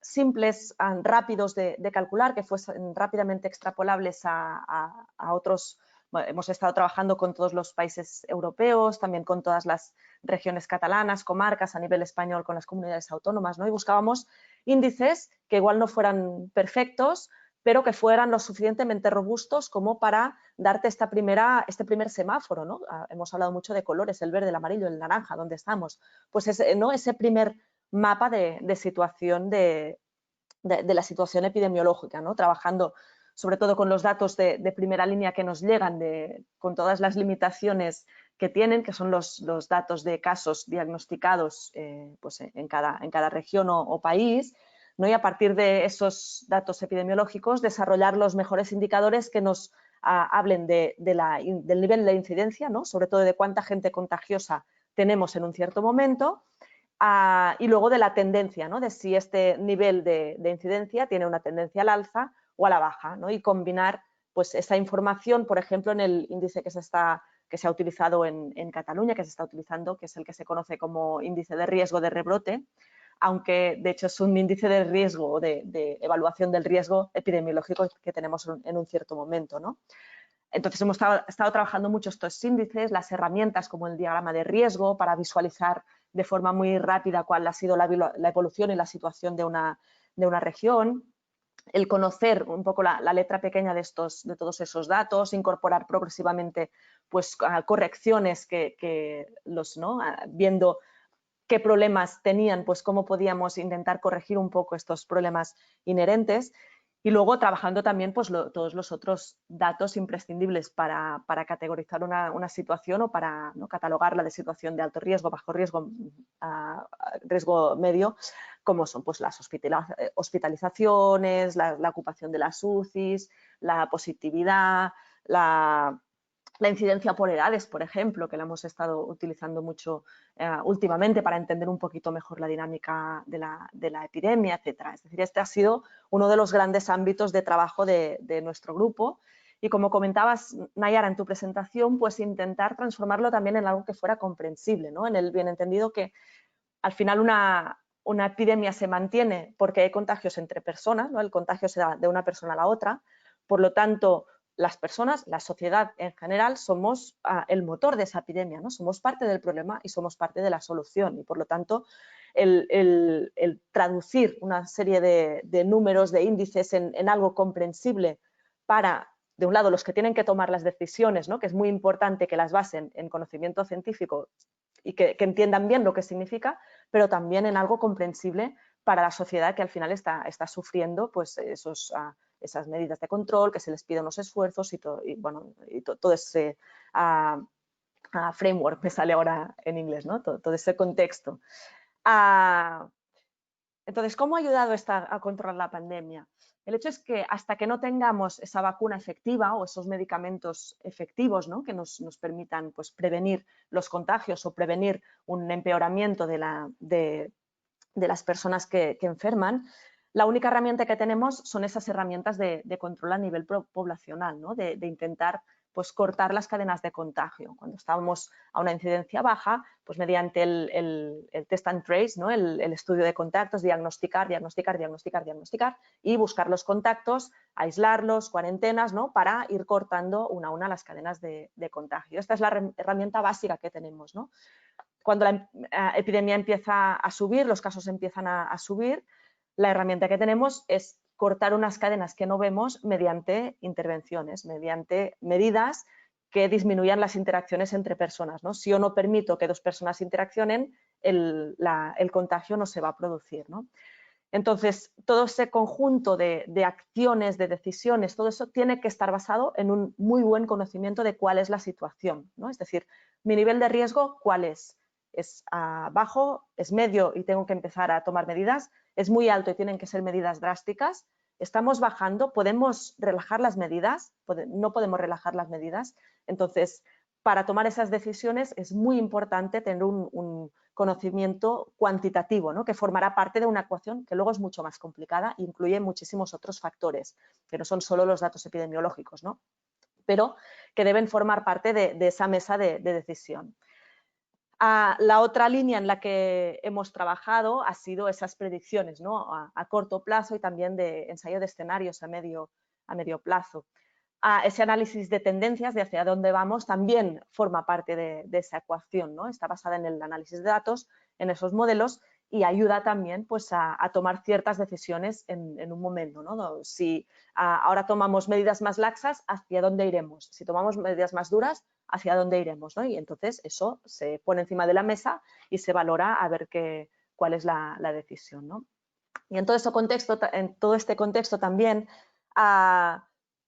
simples, rápidos de calcular, que fuesen rápidamente extrapolables a otros. Bueno, hemos estado trabajando con todos los países europeos, también con todas las regiones catalanas, comarcas a nivel español, con las comunidades autónomas, ¿no? Y buscábamos índices que igual no fueran perfectos, pero que fueran lo suficientemente robustos como para darte este primer semáforo, ¿no? Hemos hablado mucho de colores, el verde, el amarillo, el naranja, ¿dónde estamos? Pues ese primer mapa de situación de la situación epidemiológica, ¿no? Trabajando sobre todo con los datos de primera línea que nos llegan, con todas las limitaciones que tienen, que son los datos de casos diagnosticados pues en cada región o país, ¿no? Y a partir de esos datos epidemiológicos desarrollar los mejores indicadores que nos hablen del nivel de incidencia, ¿no?, sobre todo de cuánta gente contagiosa tenemos en un cierto momento, y luego de la tendencia, ¿no?, de si este nivel de incidencia tiene una tendencia al alza o a la baja, ¿no?, y combinar pues esa información, por ejemplo, en el índice que se ha utilizado en Cataluña, que se está utilizando, que es el que se conoce como índice de riesgo de rebrote, aunque de hecho es un índice de riesgo o de evaluación del riesgo epidemiológico que tenemos en un cierto momento, ¿no? Entonces hemos estado trabajando mucho estos índices, las herramientas como el diagrama de riesgo para visualizar de forma muy rápida cuál ha sido la evolución y la situación de una región, el conocer un poco la letra pequeña de todos esos datos, incorporar progresivamente pues correcciones viendo qué problemas tenían, pues cómo podíamos intentar corregir un poco estos problemas inherentes. Y luego trabajando también pues, todos los otros datos imprescindibles para categorizar una situación o para catalogarla de situación de alto riesgo, bajo riesgo, riesgo medio, como son pues, las hospitalizaciones, la ocupación de las UCIs, la positividad, la incidencia por edades, por ejemplo, que la hemos estado utilizando mucho últimamente para entender un poquito mejor la dinámica de la epidemia, etcétera. Es decir, este ha sido uno de los grandes ámbitos de trabajo de nuestro grupo y, como comentabas, Nayara, en tu presentación, pues intentar transformarlo también en algo que fuera comprensible, ¿no? En el bien entendido que al final una epidemia se mantiene porque hay contagios entre personas, ¿no? El contagio se da de una persona a la otra, por lo tanto, las personas, la sociedad en general, somos el motor de esa epidemia, ¿no? Somos parte del problema y somos parte de la solución y, por lo tanto, el traducir una serie de números, de índices en algo comprensible para, de un lado, los que tienen que tomar las decisiones, ¿no? Que es muy importante que las basen en conocimiento científico y que entiendan bien lo que significa, pero también en algo comprensible para la sociedad que al final está sufriendo pues, esas medidas de control, que se les pide unos esfuerzos y todo ese framework, me sale ahora en inglés, ¿no? Todo ese contexto. Entonces, ¿cómo ha ayudado a controlar la pandemia? El hecho es que hasta que no tengamos esa vacuna efectiva o esos medicamentos efectivos, ¿no? Que nos permitan pues, prevenir los contagios o prevenir un empeoramiento de las personas que enferman, la única herramienta que tenemos son esas herramientas de control a nivel poblacional, ¿no? de intentar pues, cortar las cadenas de contagio. Cuando estábamos a una incidencia baja, pues mediante el test and trace, ¿no? el estudio de contactos, diagnosticar y buscar los contactos, aislarlos, cuarentenas, ¿no? Para ir cortando una a una las cadenas de contagio. Esta es la herramienta básica que tenemos, ¿no? Cuando la epidemia empieza a subir, los casos empiezan a subir, la herramienta que tenemos es cortar unas cadenas que no vemos mediante intervenciones, mediante medidas que disminuyan las interacciones entre personas, ¿no? Si yo no permito que dos personas interaccionen, el contagio no se va a producir, ¿no? Entonces, todo ese conjunto de acciones, de decisiones, todo eso tiene que estar basado en un muy buen conocimiento de cuál es la situación, ¿no? Es decir, mi nivel de riesgo, ¿cuál es? ¿Es bajo? ¿Es medio y tengo que empezar a tomar medidas? ¿Es muy alto y tienen que ser medidas drásticas? ¿Estamos bajando? ¿Podemos relajar las medidas? ¿No podemos relajar las medidas? Entonces, para tomar esas decisiones es muy importante tener un conocimiento cuantitativo, ¿no? Que formará parte de una ecuación que luego es mucho más complicada e incluye muchísimos otros factores, que no son solo los datos epidemiológicos, ¿no? Pero que deben formar parte de esa mesa de decisión. La otra línea en la que hemos trabajado ha sido esas predicciones, ¿no? a corto plazo y también de ensayo de escenarios a medio plazo. Ese análisis de tendencias, de hacia dónde vamos, también forma parte de esa ecuación, ¿no? Está basada en el análisis de datos, en esos modelos y ayuda también pues, a tomar ciertas decisiones en un momento, ¿no? Si ahora tomamos medidas más laxas, ¿hacia dónde iremos? Si tomamos medidas más duras, ¿hacia dónde iremos? ¿no? Y entonces eso se pone encima de la mesa y se valora a ver cuál es la decisión, ¿no? Y en todo este contexto también,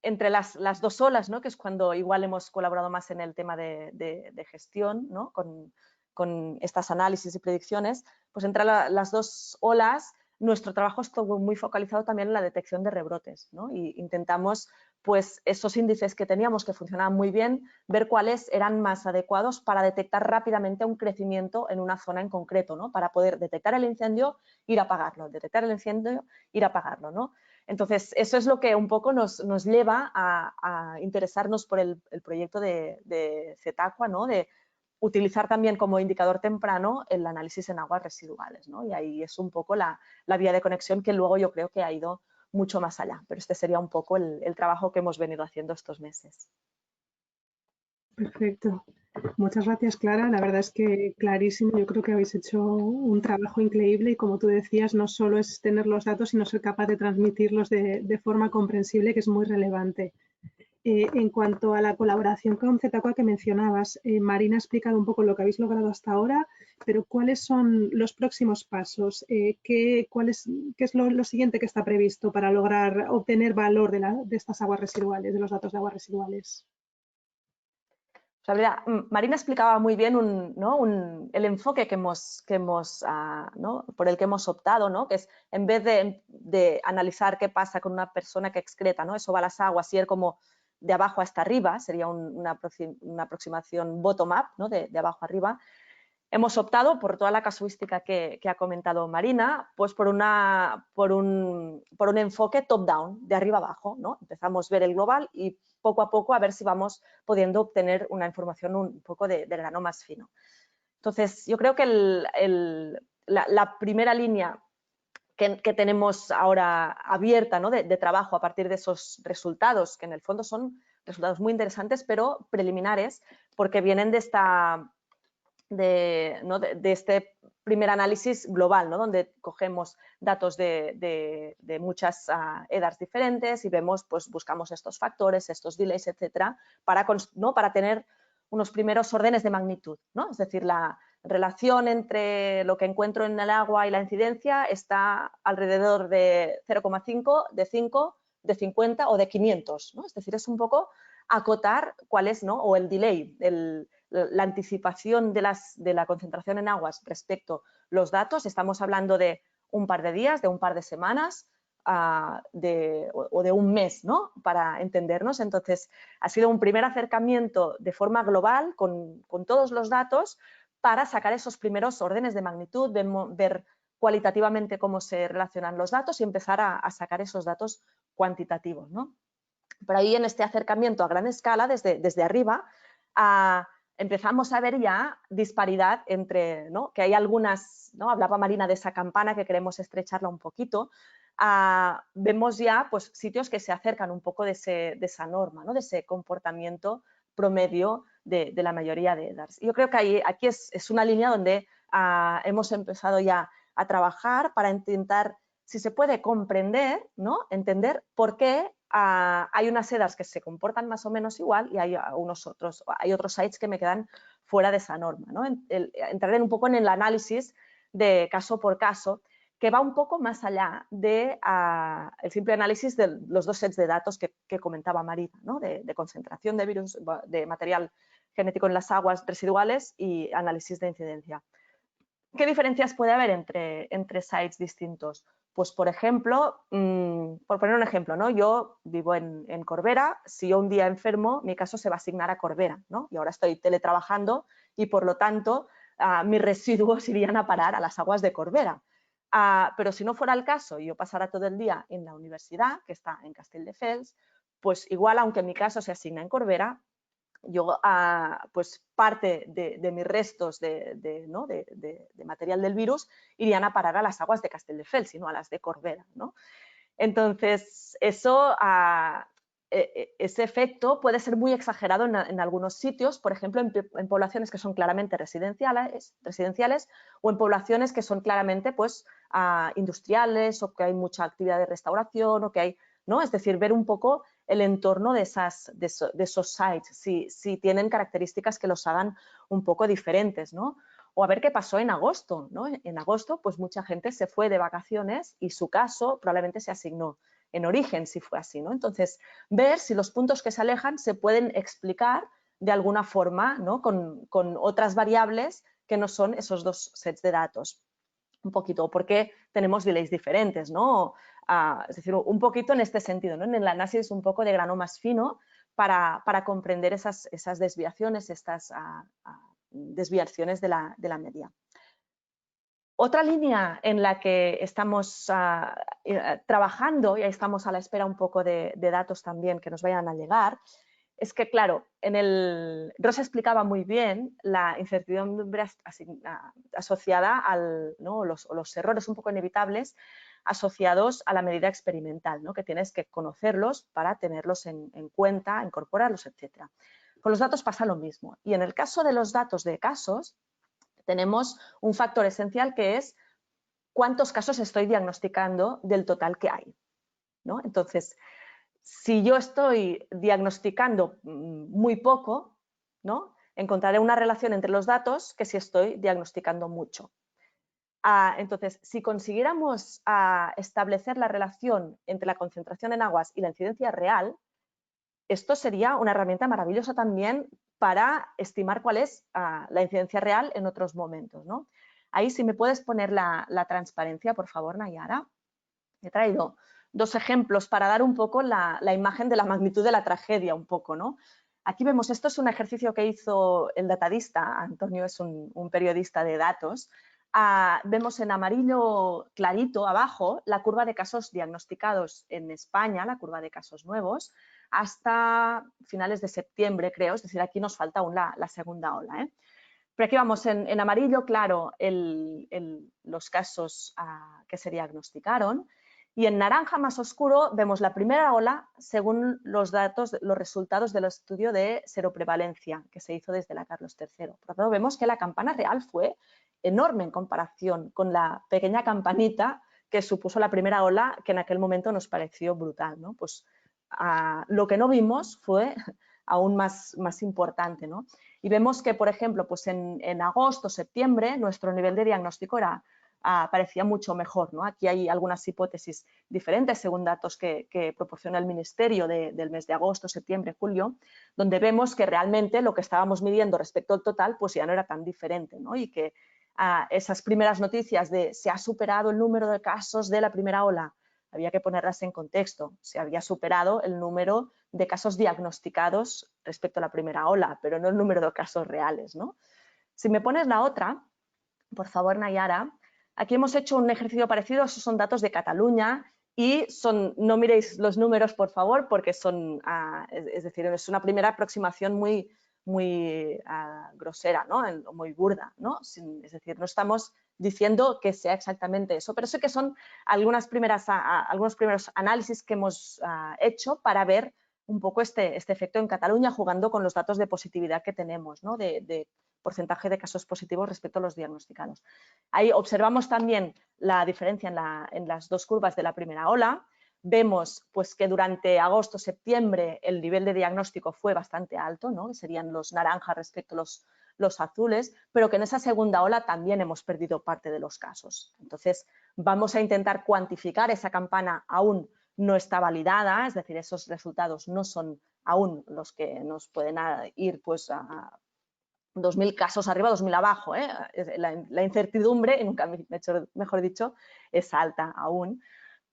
entre las dos olas, ¿no? Que es cuando igual hemos colaborado más en el tema de gestión, ¿no? con estas análisis y predicciones, pues entre las dos olas nuestro trabajo estuvo muy focalizado también en la detección de rebrotes, ¿no? Y intentamos pues esos índices que teníamos que funcionaban muy bien, ver cuáles eran más adecuados para detectar rápidamente un crecimiento en una zona en concreto, ¿no? Para poder detectar el incendio, ir a apagarlo, detectar el incendio, ir a apagarlo, ¿no? Entonces, eso es lo que un poco nos lleva a interesarnos por el proyecto de Cetaqua, ¿no? De utilizar también como indicador temprano el análisis en aguas residuales, ¿no? Y ahí es un poco la vía de conexión que luego yo creo que ha ido mucho más allá, pero este sería un poco el trabajo que hemos venido haciendo estos meses. Perfecto. Muchas gracias, Clara. La verdad es que clarísimo. Yo creo que habéis hecho un trabajo increíble y, como tú decías, no solo es tener los datos, sino ser capaz de transmitirlos de forma comprensible, que es muy relevante. En cuanto a la colaboración con ZQA que mencionabas, Marina ha explicado un poco lo que habéis logrado hasta ahora, pero ¿cuáles son los próximos pasos? ¿Qué es lo siguiente que está previsto para lograr obtener valor de estas aguas residuales, de los datos de aguas residuales? Marina explicaba muy bien el enfoque por el que hemos optado, ¿no? Que es en vez de analizar qué pasa con una persona que excreta, ¿no? Eso va a las aguas y ir como de abajo hasta arriba, sería una aproximación bottom-up, ¿no? De abajo arriba. Hemos optado por toda la casuística que ha comentado Marina, pues por un enfoque top-down, de arriba abajo, ¿no? Empezamos a ver el global y poco a poco a ver si vamos pudiendo obtener una información un poco de grano más fino. Entonces, yo creo que la primera línea que tenemos ahora abierta, ¿no? de trabajo a partir de esos resultados, que en el fondo son resultados muy interesantes, pero preliminares, porque vienen de este primer análisis global, ¿no? Donde cogemos datos de muchas EDARs diferentes y vemos, pues buscamos estos factores, estos delays, etcétera, para tener unos primeros órdenes de magnitud, ¿no? Es decir, la relación entre lo que encuentro en el agua y la incidencia está alrededor de 0,5, de 5, de 50 o de 500, ¿no? Es decir, es un poco acotar cuál es, ¿no? O el delay, la anticipación de la concentración en aguas respecto a los datos. Estamos hablando de un par de días, de un par de semanas o de un mes, ¿no? Para entendernos. Entonces, ha sido un primer acercamiento de forma global con todos los datos para sacar esos primeros órdenes de magnitud, ver cualitativamente cómo se relacionan los datos y empezar a sacar esos datos cuantitativos, ¿no? Por ahí, en este acercamiento a gran escala, desde arriba, empezamos a ver ya disparidad entre, ¿no? Que hay algunas, ¿no? Hablaba Marina de esa campana que queremos estrecharla un poquito. Vemos ya, pues, sitios que se acercan un poco de esa norma, ¿no? De ese comportamiento promedio de la mayoría de EDARs. Yo creo que aquí es una línea donde hemos empezado ya a trabajar para intentar, si se puede, comprender, ¿no? Entender por qué hay unas EDARs que se comportan más o menos igual y hay otros sites que me quedan fuera de esa norma, ¿no? Entraré un poco en el análisis de caso por caso, que va un poco más allá del simple análisis de los dos sets de datos que comentaba Marina, ¿no? De concentración de virus, de material genético en las aguas residuales y análisis de incidencia. ¿Qué diferencias puede haber entre sites distintos? Pues, por ejemplo, por poner un ejemplo, ¿no? Yo vivo en Corbera. Si yo un día enfermo, mi caso se va a asignar a Corbera, ¿no? Y ahora estoy teletrabajando y, por lo tanto, mis residuos irían a parar a las aguas de Corbera. Pero si no fuera el caso y yo pasara todo el día en la universidad, que está en Castelldefels, pues igual, aunque mi caso se asigna en Corbera, yo, pues parte de mis restos de material del virus irían a parar a las aguas de Castelldefels y no a las de Corbera, ¿no? Entonces, ese efecto puede ser muy exagerado en algunos sitios, por ejemplo, en poblaciones que son claramente residenciales o en poblaciones que son claramente, pues, industriales, o que hay mucha actividad de restauración, o que hay, ¿no? Es decir, ver un poco el entorno de esos sites, si tienen características que los hagan un poco diferentes, ¿no? O a ver qué pasó en agosto, ¿no? En agosto, pues mucha gente se fue de vacaciones y su caso probablemente se asignó en origen, si fue así, ¿no? Entonces, ver si los puntos que se alejan se pueden explicar de alguna forma, ¿no? Con otras variables que no son esos dos sets de datos. Un poquito, porque tenemos delays diferentes, ¿no? Es decir, un poquito en este sentido, ¿no? En el análisis un poco de grano más fino para comprender esas desviaciones, estas desviaciones de la media. Otra línea en la que estamos trabajando, y ahí estamos a la espera un poco de datos también que nos vayan a llegar, es que, claro, Rosa explicaba muy bien la incertidumbre asociada ¿no? los errores un poco inevitables asociados a la medida experimental, ¿no? Que tienes que conocerlos para tenerlos en cuenta, incorporarlos, etc. Con los datos pasa lo mismo. Y en el caso de los datos de casos, tenemos un factor esencial que es cuántos casos estoy diagnosticando del total que hay, ¿no? Entonces, Si yo estoy diagnosticando muy poco, ¿no?, encontraré una relación entre los datos que si estoy diagnosticando mucho. Entonces, si consiguiéramos establecer la relación entre la concentración en aguas y la incidencia real, esto sería una herramienta maravillosa también para estimar cuál es la incidencia real en otros momentos, ¿no? Ahí, si me puedes poner la transparencia, por favor, Nayara. He traído dos ejemplos para dar un poco la imagen de la magnitud de la tragedia, un poco, ¿no? Aquí vemos, esto es un ejercicio que hizo el datadista, Antonio es un periodista de datos. Vemos en amarillo clarito abajo la curva de casos diagnosticados en España, la curva de casos nuevos, hasta finales de septiembre, creo, es decir, aquí nos falta aún la segunda ola, ¿eh? Pero aquí vamos en amarillo, claro, los casos que se diagnosticaron, y en naranja más oscuro vemos la primera ola según los resultados del estudio de seroprevalencia que se hizo desde la Carlos III. Por lo tanto, vemos que la campana real fue enorme en comparación con la pequeña campanita que supuso la primera ola, que en aquel momento nos pareció brutal, ¿no? Pues lo que no vimos fue aún más importante, ¿no? Y vemos que, por ejemplo, pues en agosto, septiembre, nuestro nivel de diagnóstico parecía mucho mejor, ¿no? Aquí hay algunas hipótesis diferentes según datos que proporciona el Ministerio del mes de agosto, septiembre, julio, donde vemos que realmente lo que estábamos midiendo respecto al total pues ya no era tan diferente, ¿no? Y que esas primeras noticias de se ha superado el número de casos de la primera ola, había que ponerlas en contexto. Se había superado el número de casos diagnosticados respecto a la primera ola, pero no el número de casos reales, ¿no? Si me pones la otra, por favor, Nayara, aquí hemos hecho un ejercicio parecido, esos son datos de Cataluña y no miréis los números, por favor, porque son, es decir, es una primera aproximación muy grosera, ¿no? Muy burda, ¿no? Es decir, no estamos diciendo que sea exactamente eso, pero sí que son algunos primeros análisis que hemos hecho para ver un poco este efecto en Cataluña, jugando con los datos de positividad que tenemos, ¿no? De porcentaje de casos positivos respecto a los diagnosticados. Ahí observamos también la diferencia en las dos curvas de la primera ola. Vemos pues, que durante agosto-septiembre el nivel de diagnóstico fue bastante alto, ¿no? Serían los naranjas respecto a los azules, pero que en esa segunda ola también hemos perdido parte de los casos. Entonces, vamos a intentar cuantificar, esa campana aún no está validada, es decir, esos resultados no son aún los que nos pueden ir pues, a 2.000 casos arriba, 2.000 abajo, ¿eh? La incertidumbre, mejor dicho, es alta aún.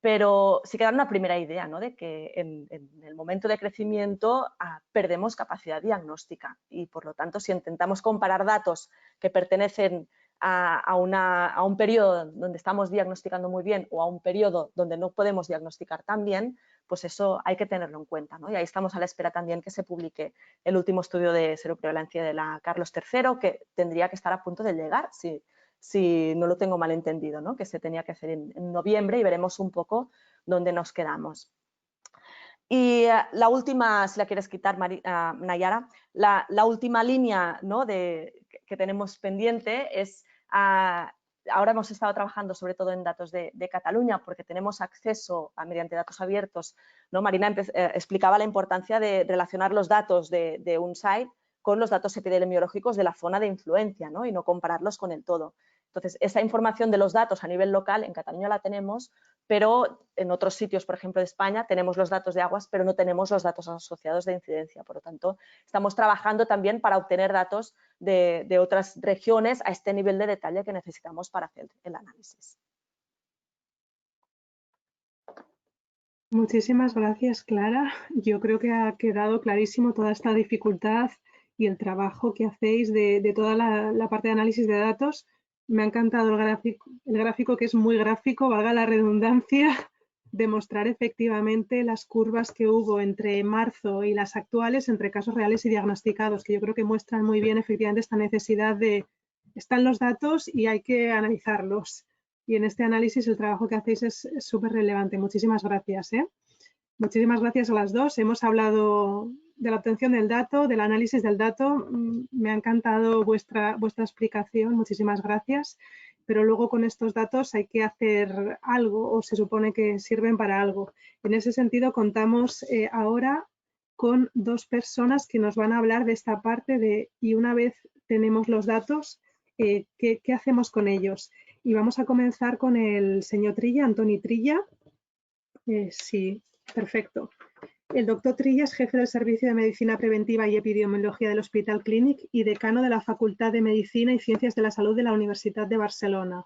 Pero sí que da una primera idea, ¿no? De que en el momento de crecimiento perdemos capacidad diagnóstica y, por lo tanto, si intentamos comparar datos que pertenecen a un periodo donde estamos diagnosticando muy bien o a un periodo donde no podemos diagnosticar tan bien, pues eso hay que tenerlo en cuenta, ¿no? Y ahí estamos a la espera también que se publique el último estudio de seroprevalencia de la Carlos III, que tendría que estar a punto de llegar, si no lo tengo mal entendido, ¿no? Que se tenía que hacer en noviembre y veremos un poco dónde nos quedamos. Y la última, si la quieres quitar, Nayara, la última línea, ¿no? que tenemos pendiente es, ahora hemos estado trabajando sobre todo en datos de Cataluña porque tenemos acceso mediante datos abiertos, ¿no? Marina explicaba la importancia de relacionar los datos de un site con los datos epidemiológicos de la zona de influencia, ¿no? Y no compararlos con el todo. Entonces, esa información de los datos a nivel local en Cataluña la tenemos, pero en otros sitios, por ejemplo, de España, tenemos los datos de aguas, pero no tenemos los datos asociados de incidencia. Por lo tanto, estamos trabajando también para obtener datos de otras regiones a este nivel de detalle que necesitamos para hacer el análisis. Muchísimas gracias, Clara. Yo creo que ha quedado clarísimo toda esta dificultad y el trabajo que hacéis de toda la parte de análisis de datos. Me ha encantado el gráfico que es muy gráfico, valga la redundancia, de mostrar efectivamente las curvas que hubo entre marzo y las actuales, entre casos reales y diagnosticados, que yo creo que muestran muy bien efectivamente esta necesidad de, están los datos y hay que analizarlos. Y en este análisis el trabajo que hacéis es súper relevante. Muchísimas gracias, ¿eh? Muchísimas gracias a las dos. Hemos hablado de la obtención del dato, del análisis del dato. Me ha encantado vuestra explicación. Muchísimas gracias. pero luego con estos datos hay que hacer algo o se supone que sirven para algo. En ese sentido, contamos ahora con 2 personas que nos van a hablar de esta parte de, y una vez tenemos los datos, ¿qué hacemos con ellos? Y vamos a comenzar con el señor Trilla, Antoni Trilla. Sí, perfecto. El doctor Trilla es jefe del Servicio de Medicina Preventiva y Epidemiología del Hospital Clínic y decano de la Facultad de Medicina y Ciencias de la Salud de la Universidad de Barcelona.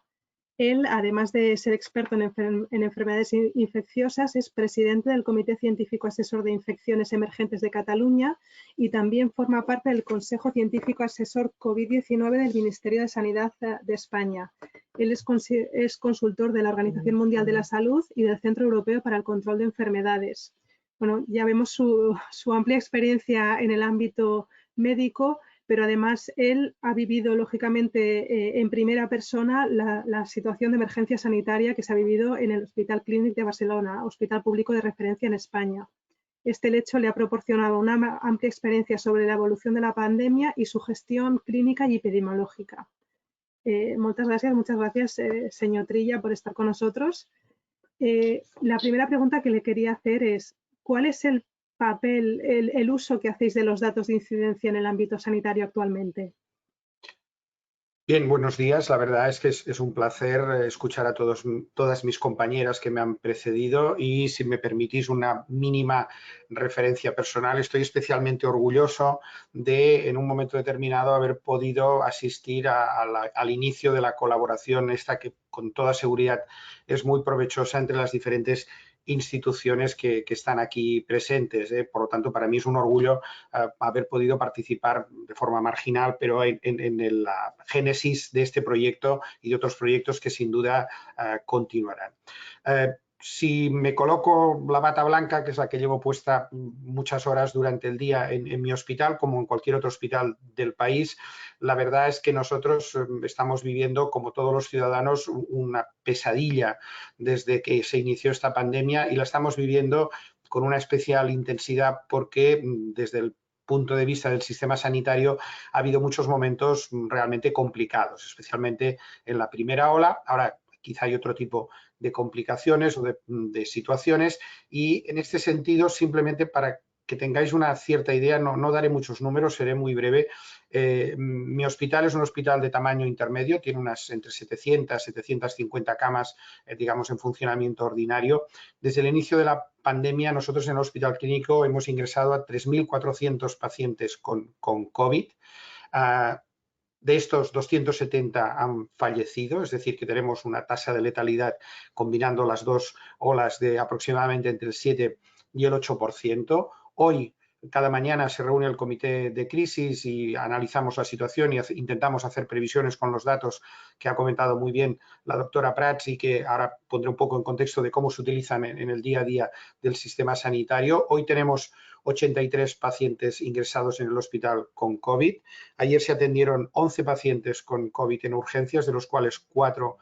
Él, además de ser experto en enfermedades infecciosas, es presidente del Comité Científico Asesor de Infecciones Emergentes de Cataluña y también forma parte del Consejo Científico Asesor COVID-19 del Ministerio de Sanidad de España. Él es consultor de la Organización Mundial de la Salud y del Centro Europeo para el Control de Enfermedades. Bueno, ya vemos su amplia experiencia en el ámbito médico, pero además él ha vivido, lógicamente, en primera persona la situación de emergencia sanitaria que se ha vivido en el Hospital Clínic de Barcelona, hospital público de referencia en España. Este hecho le ha proporcionado una amplia experiencia sobre la evolución de la pandemia y su gestión clínica y epidemiológica. Muchas gracias, señor Trilla, por estar con nosotros. La primera pregunta que le quería hacer es, ¿cuál es el papel, el uso que hacéis de los datos de incidencia en el ámbito sanitario actualmente? Bien, buenos días. La verdad es que es un placer escuchar a todas mis compañeras que me han precedido y, si me permitís, una mínima referencia personal. Estoy especialmente orgulloso de, en un momento determinado, haber podido asistir al inicio de la colaboración esta que, con toda seguridad, es muy provechosa entre las diferentes instituciones que están aquí presentes. Por lo tanto, para mí es un orgullo haber podido participar de forma marginal, pero en la génesis de este proyecto y de otros proyectos que sin duda continuarán. Si me coloco la bata blanca, que es la que llevo puesta muchas horas durante el día en mi hospital, como en cualquier otro hospital del país, la verdad es que nosotros estamos viviendo, como todos los ciudadanos, una pesadilla desde que se inició esta pandemia, y la estamos viviendo con una especial intensidad porque, desde el punto de vista del sistema sanitario, ha habido muchos momentos realmente complicados, especialmente en la primera ola. Ahora quizá hay otro tipo de complicaciones o de situaciones, y en este sentido, simplemente para que tengáis una cierta idea, no daré muchos números, seré muy breve. Mi hospital es un hospital de tamaño intermedio, tiene unas entre 700 y 750 camas, digamos, en funcionamiento ordinario. Desde el inicio de la pandemia, nosotros en el Hospital Clínico hemos ingresado a 3.400 pacientes con COVID. De estos, 270 han fallecido, es decir, que tenemos una tasa de letalidad, combinando las dos olas, de aproximadamente entre el 7 y el 8%. Hoy, cada mañana, se reúne el comité de crisis y analizamos la situación y intentamos hacer previsiones con los datos que ha comentado muy bien la doctora Prats y que ahora pondré un poco en contexto de cómo se utilizan en el día a día del sistema sanitario. Hoy tenemos 83 pacientes ingresados en el hospital con COVID. Ayer se atendieron 11 pacientes con COVID en urgencias, de los cuales 4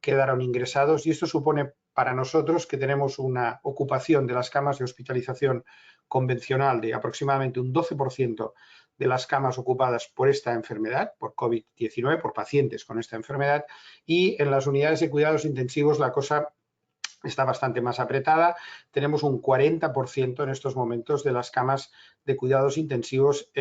quedaron ingresados, y esto supone para nosotros que tenemos una ocupación de las camas de hospitalización convencional de aproximadamente un 12% de las camas ocupadas por esta enfermedad, por COVID-19, por pacientes con esta enfermedad, y en las unidades de cuidados intensivos la cosa está bastante más apretada. Tenemos un 40% en estos momentos de las camas de cuidados intensivos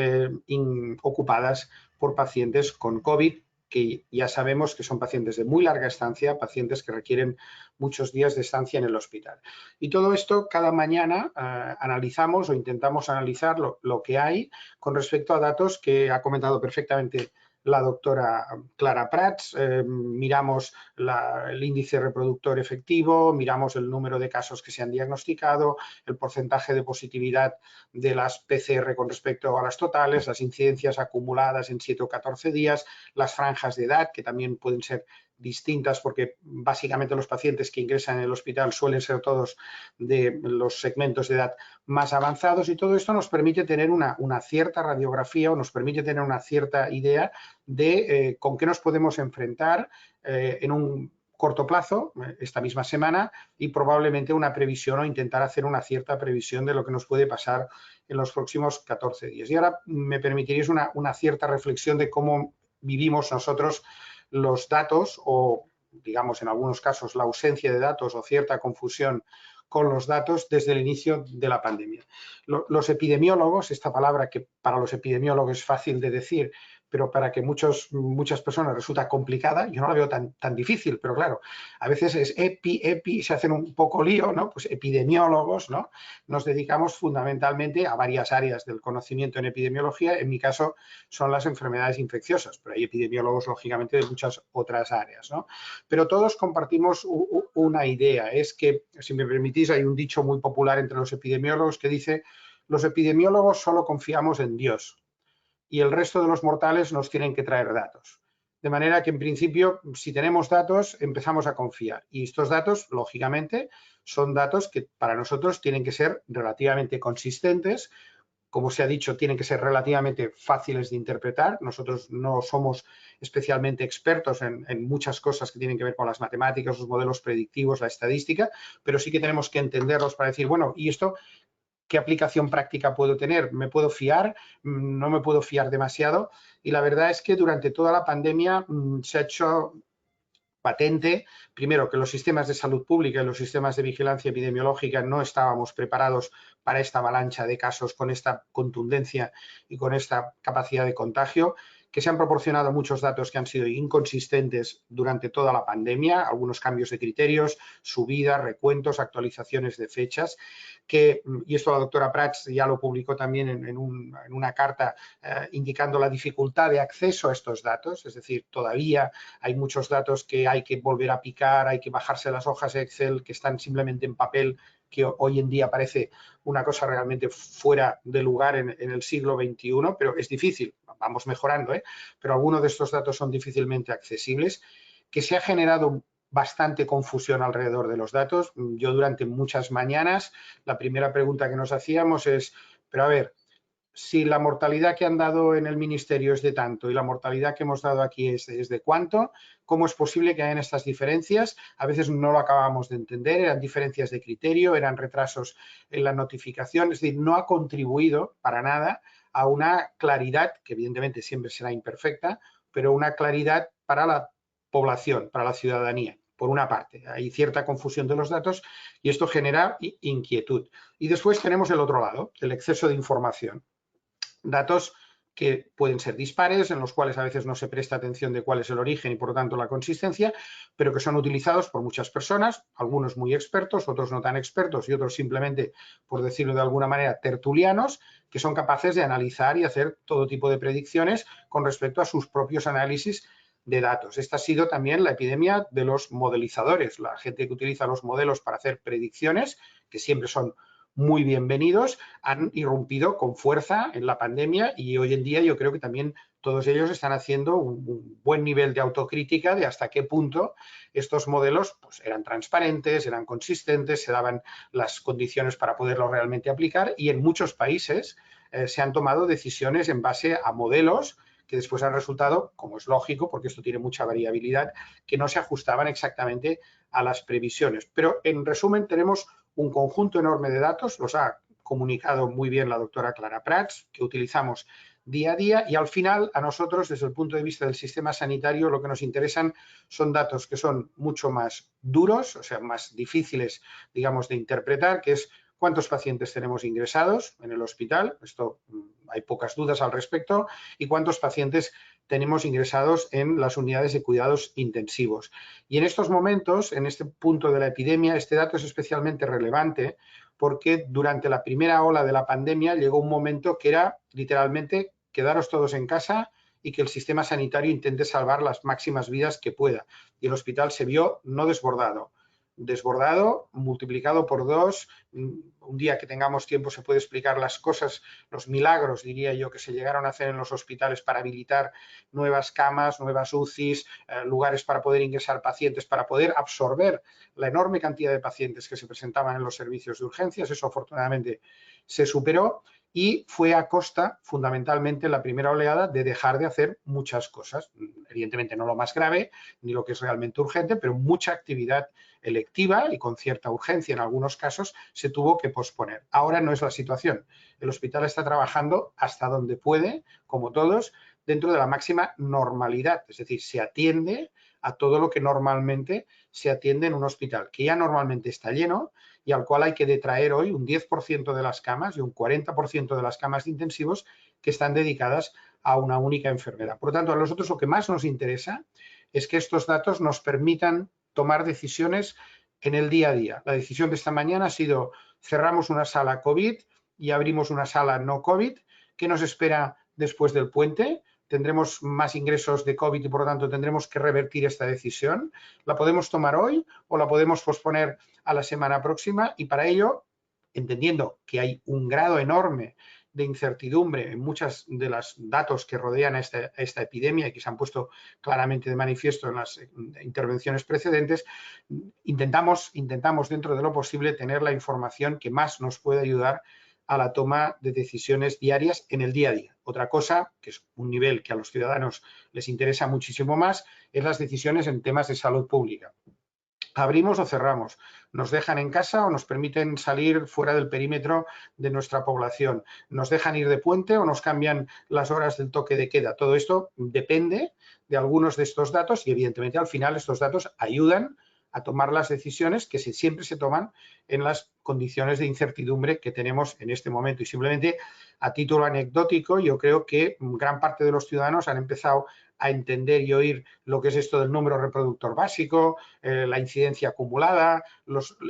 ocupadas por pacientes con COVID, que ya sabemos que son pacientes de muy larga estancia, pacientes que requieren muchos días de estancia en el hospital. Y todo esto, cada mañana analizamos o intentamos analizar lo que hay con respecto a datos que ha comentado perfectamente la doctora Clara Prats. Miramos el índice reproductor efectivo, miramos el número de casos que se han diagnosticado, el porcentaje de positividad de las PCR con respecto a las totales, las incidencias acumuladas en 7 o 14 días, las franjas de edad, que también pueden ser distintas porque básicamente los pacientes que ingresan en el hospital suelen ser todos de los segmentos de edad más avanzados, y todo esto nos permite tener una cierta radiografía o nos permite tener una cierta idea de con qué nos podemos enfrentar en un corto plazo, esta misma semana, y probablemente una previsión o intentar hacer una cierta previsión de lo que nos puede pasar en los próximos 14 días. Y ahora me permitiréis una cierta reflexión de cómo vivimos nosotros los datos o, digamos, en algunos casos la ausencia de datos o cierta confusión con los datos desde el inicio de la pandemia. Los epidemiólogos, esta palabra que para los epidemiólogos es fácil de decir, pero para que muchas personas resulta complicada, yo no la veo tan difícil, pero claro, a veces es epi, se hacen un poco lío, ¿no? Pues epidemiólogos, ¿no? Nos dedicamos fundamentalmente a varias áreas del conocimiento en epidemiología, en mi caso son las enfermedades infecciosas, pero hay epidemiólogos, lógicamente, de muchas otras áreas, ¿no? Pero todos compartimos una idea, es que, si me permitís, hay un dicho muy popular entre los epidemiólogos que dice: los epidemiólogos solo confiamos en Dios y el resto de los mortales nos tienen que traer datos. De manera que, en principio, si tenemos datos, empezamos a confiar. Y estos datos, lógicamente, son datos que para nosotros tienen que ser relativamente consistentes. Como se ha dicho, tienen que ser relativamente fáciles de interpretar. Nosotros no somos especialmente expertos en muchas cosas que tienen que ver con las matemáticas, los modelos predictivos, la estadística, pero sí que tenemos que entenderlos para decir, bueno, ¿y esto qué aplicación práctica puedo tener? ¿Me puedo fiar? ¿No me puedo fiar demasiado? Y la verdad es que durante toda la pandemia se ha hecho patente, primero, que los sistemas de salud pública y los sistemas de vigilancia epidemiológica no estábamos preparados para esta avalancha de casos con esta contundencia y con esta capacidad de contagio, que se han proporcionado muchos datos que han sido inconsistentes durante toda la pandemia, algunos cambios de criterios, subidas, recuentos, actualizaciones de fechas, y esto la doctora Prats ya lo publicó también en una carta indicando la dificultad de acceso a estos datos, es decir, todavía hay muchos datos que hay que volver a picar, hay que bajarse las hojas de Excel que están simplemente en papel, que hoy en día parece una cosa realmente fuera de lugar en el siglo XXI, pero es difícil, vamos mejorando, pero algunos de estos datos son difícilmente accesibles, que se ha generado bastante confusión alrededor de los datos. Yo durante muchas mañanas la primera pregunta que nos hacíamos es, pero a ver, si la mortalidad que han dado en el ministerio es de tanto y la mortalidad que hemos dado aquí es de cuánto, ¿cómo es posible que hayan estas diferencias? A veces no lo acabamos de entender, eran diferencias de criterio, eran retrasos en la notificación, es decir, no ha contribuido para nada a una claridad, que evidentemente siempre será imperfecta, pero una claridad para la población, para la ciudadanía. Por una parte, hay cierta confusión de los datos y esto genera inquietud. Y después tenemos el otro lado, el exceso de información. Datos que pueden ser dispares, en los cuales a veces no se presta atención de cuál es el origen y por lo tanto la consistencia, pero que son utilizados por muchas personas, algunos muy expertos, otros no tan expertos y otros simplemente, por decirlo de alguna manera, tertulianos, que son capaces de analizar y hacer todo tipo de predicciones con respecto a sus propios análisis de datos. Esta ha sido también la epidemia de los modelizadores, la gente que utiliza los modelos para hacer predicciones, que siempre son muy bienvenidos, han irrumpido con fuerza en la pandemia y hoy en día yo creo que también todos ellos están haciendo un buen nivel de autocrítica de hasta qué punto estos modelos pues, eran transparentes, eran consistentes, se daban las condiciones para poderlos realmente aplicar y en muchos países se han tomado decisiones en base a modelos que después han resultado, como es lógico, porque esto tiene mucha variabilidad, que no se ajustaban exactamente a las previsiones. Pero en resumen tenemos un conjunto enorme de datos, los ha comunicado muy bien la doctora Clara Prats, que utilizamos día a día y al final a nosotros desde el punto de vista del sistema sanitario lo que nos interesan son datos que son mucho más duros, o sea, más difíciles, digamos, de interpretar, que es cuántos pacientes tenemos ingresados en el hospital, esto hay pocas dudas al respecto, y cuántos pacientes tenemos ingresados en las unidades de cuidados intensivos. Y en estos momentos, en este punto de la epidemia, este dato es especialmente relevante porque durante la primera ola de la pandemia llegó un momento que era literalmente quedaros todos en casa y que el sistema sanitario intente salvar las máximas vidas que pueda. Y el hospital se vio no desbordado, multiplicado por 2. Un día que tengamos tiempo se puede explicar las cosas, los milagros, diría yo, que se llegaron a hacer en los hospitales para habilitar nuevas camas, nuevas UCIs, lugares para poder ingresar pacientes, para poder absorber la enorme cantidad de pacientes que se presentaban en los servicios de urgencias. Eso afortunadamente se superó y fue a costa, fundamentalmente, la primera oleada de dejar de hacer muchas cosas. Evidentemente no lo más grave ni lo que es realmente urgente, pero mucha actividad electiva y con cierta urgencia en algunos casos se tuvo que posponer. Ahora no es la situación. El hospital está trabajando hasta donde puede, como todos, dentro de la máxima normalidad, es decir, se atiende a todo lo que normalmente se atiende en un hospital, que ya normalmente está lleno y al cual hay que detraer hoy un 10% de las camas y un 40% de las camas de intensivos que están dedicadas a una única enfermedad. Por lo tanto, a nosotros lo que más nos interesa es que estos datos nos permitan tomar decisiones en el día a día. La decisión de esta mañana ha sido: cerramos una sala COVID y abrimos una sala no COVID. ¿Qué nos espera después del puente? Tendremos más ingresos de COVID y, por lo tanto, tendremos que revertir esta decisión. ¿La podemos tomar hoy o la podemos posponer a la semana próxima? Y para ello, entendiendo que hay un grado enorme de incertidumbre en muchos de los datos que rodean a esta epidemia y que se han puesto claramente de manifiesto en las intervenciones precedentes, intentamos dentro de lo posible tener la información que más nos puede ayudar a la toma de decisiones diarias en el día a día. Otra cosa, que es un nivel que a los ciudadanos les interesa muchísimo más, es las decisiones en temas de salud pública. ¿Abrimos o cerramos? ¿Nos dejan en casa o nos permiten salir fuera del perímetro de nuestra población? ¿Nos dejan ir de puente o nos cambian las horas del toque de queda? Todo esto depende de algunos de estos datos y, evidentemente, al final estos datos ayudan a tomar las decisiones que siempre se toman en las condiciones de incertidumbre que tenemos en este momento. Y simplemente, a título anecdótico, yo creo que gran parte de los ciudadanos han empezado a entender y oír lo que es esto del número reproductor básico, la incidencia acumulada,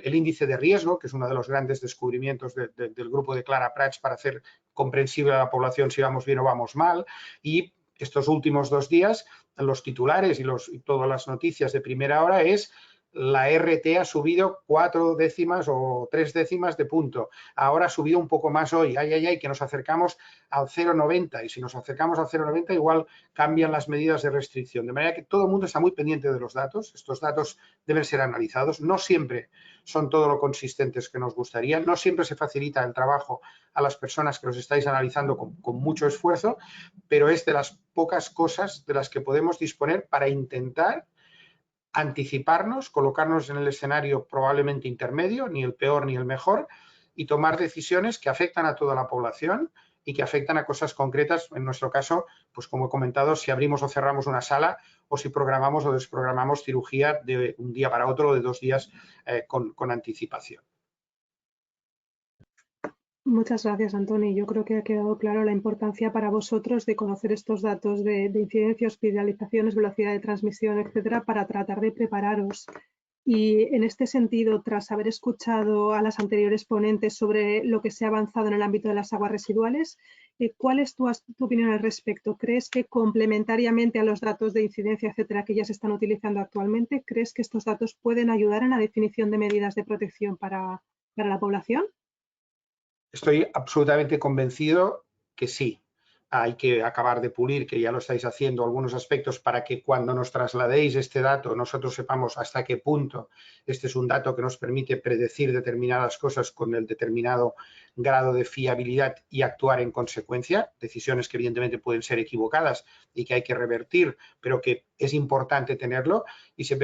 el índice de riesgo, que es uno de los grandes descubrimientos del grupo de Clara Prats para hacer comprensible a la población si vamos bien o vamos mal. Y estos últimos 2 días, los titulares y todas las noticias de primera hora es: la RT ha subido 4 décimas o 3 décimas de punto. Ahora ha subido un poco más hoy. Ay, que nos acercamos al 0,90. Y si nos acercamos al 0,90, igual cambian las medidas de restricción. De manera que todo el mundo está muy pendiente de los datos. Estos datos deben ser analizados. No siempre son todo lo consistentes que nos gustaría. No siempre se facilita el trabajo a las personas que los estáis analizando con mucho esfuerzo, pero es de las pocas cosas de las que podemos disponer para intentar anticiparnos, colocarnos en el escenario probablemente intermedio, ni el peor ni el mejor, y tomar decisiones que afectan a toda la población y que afectan a cosas concretas. En nuestro caso, pues como he comentado, si abrimos o cerramos una sala o si programamos o desprogramamos cirugía de un día para otro o de 2 días con anticipación. Muchas gracias, Antoni. Yo creo que ha quedado claro la importancia para vosotros de conocer estos datos de incidencia, hospitalizaciones, velocidad de transmisión, etcétera, para tratar de prepararos. Y en este sentido, tras haber escuchado a las anteriores ponentes sobre lo que se ha avanzado en el ámbito de las aguas residuales, ¿cuál es tu opinión al respecto? ¿Crees que complementariamente a los datos de incidencia, etcétera, que ya se están utilizando actualmente, crees que estos datos pueden ayudar en la definición de medidas de protección para la población? Estoy absolutamente convencido que sí. Hay que acabar de pulir, que ya lo estáis haciendo, algunos aspectos para que cuando nos trasladéis este dato nosotros sepamos hasta qué punto este es un dato que nos permite predecir determinadas cosas con el determinado grado de fiabilidad y actuar en consecuencia. Decisiones que evidentemente pueden ser equivocadas y que hay que revertir, pero que es importante tenerlo. Y si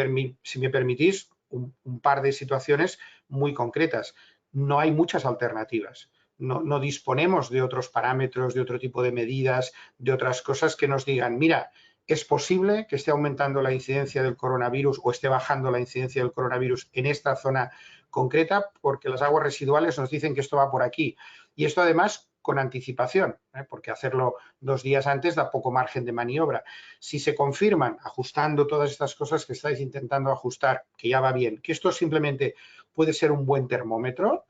me permitís, un par de situaciones muy concretas. No hay muchas alternativas. No disponemos de otros parámetros, de otro tipo de medidas, de otras cosas que nos digan: mira, es posible que esté aumentando la incidencia del coronavirus o esté bajando la incidencia del coronavirus en esta zona concreta, porque las aguas residuales nos dicen que esto va por aquí. Y esto además con anticipación, porque hacerlo 2 días antes da poco margen de maniobra. Si se confirman, ajustando todas estas cosas que estáis intentando ajustar, que ya va bien, que esto simplemente puede ser un buen termómetro,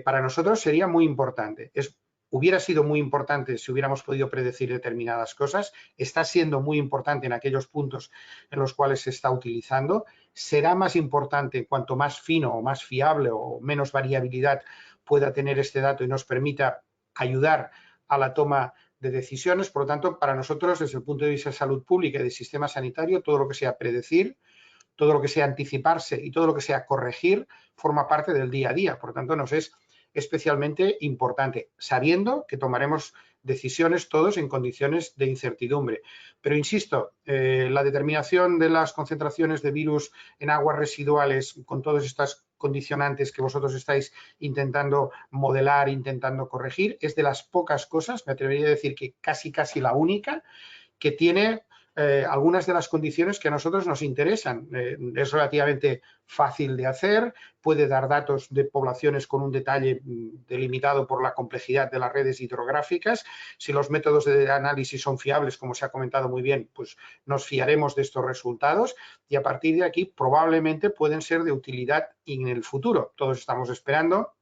para nosotros sería muy importante. Hubiera sido muy importante si hubiéramos podido predecir determinadas cosas. Está siendo muy importante en aquellos puntos en los cuales se está utilizando. Será más importante cuanto más fino o más fiable o menos variabilidad pueda tener este dato y nos permita ayudar a la toma de decisiones. Por lo tanto, para nosotros, desde el punto de vista de salud pública y del sistema sanitario, todo lo que sea predecir, todo lo que sea anticiparse y todo lo que sea corregir forma parte del día a día. Por lo tanto, nos es especialmente importante, sabiendo que tomaremos decisiones todos en condiciones de incertidumbre. Pero insisto, la determinación de las concentraciones de virus en aguas residuales con todas estas condicionantes que vosotros estáis intentando modelar, intentando corregir, es de las pocas cosas, me atrevería a decir que casi la única, que tiene algunas de las condiciones que a nosotros nos interesan. Es relativamente fácil de hacer, puede dar datos de poblaciones con un detalle delimitado por la complejidad de las redes hidrográficas. Si los métodos de análisis son fiables, como se ha comentado muy bien, pues nos fiaremos de estos resultados y a partir de aquí probablemente pueden ser de utilidad en el futuro. Todos estamos esperando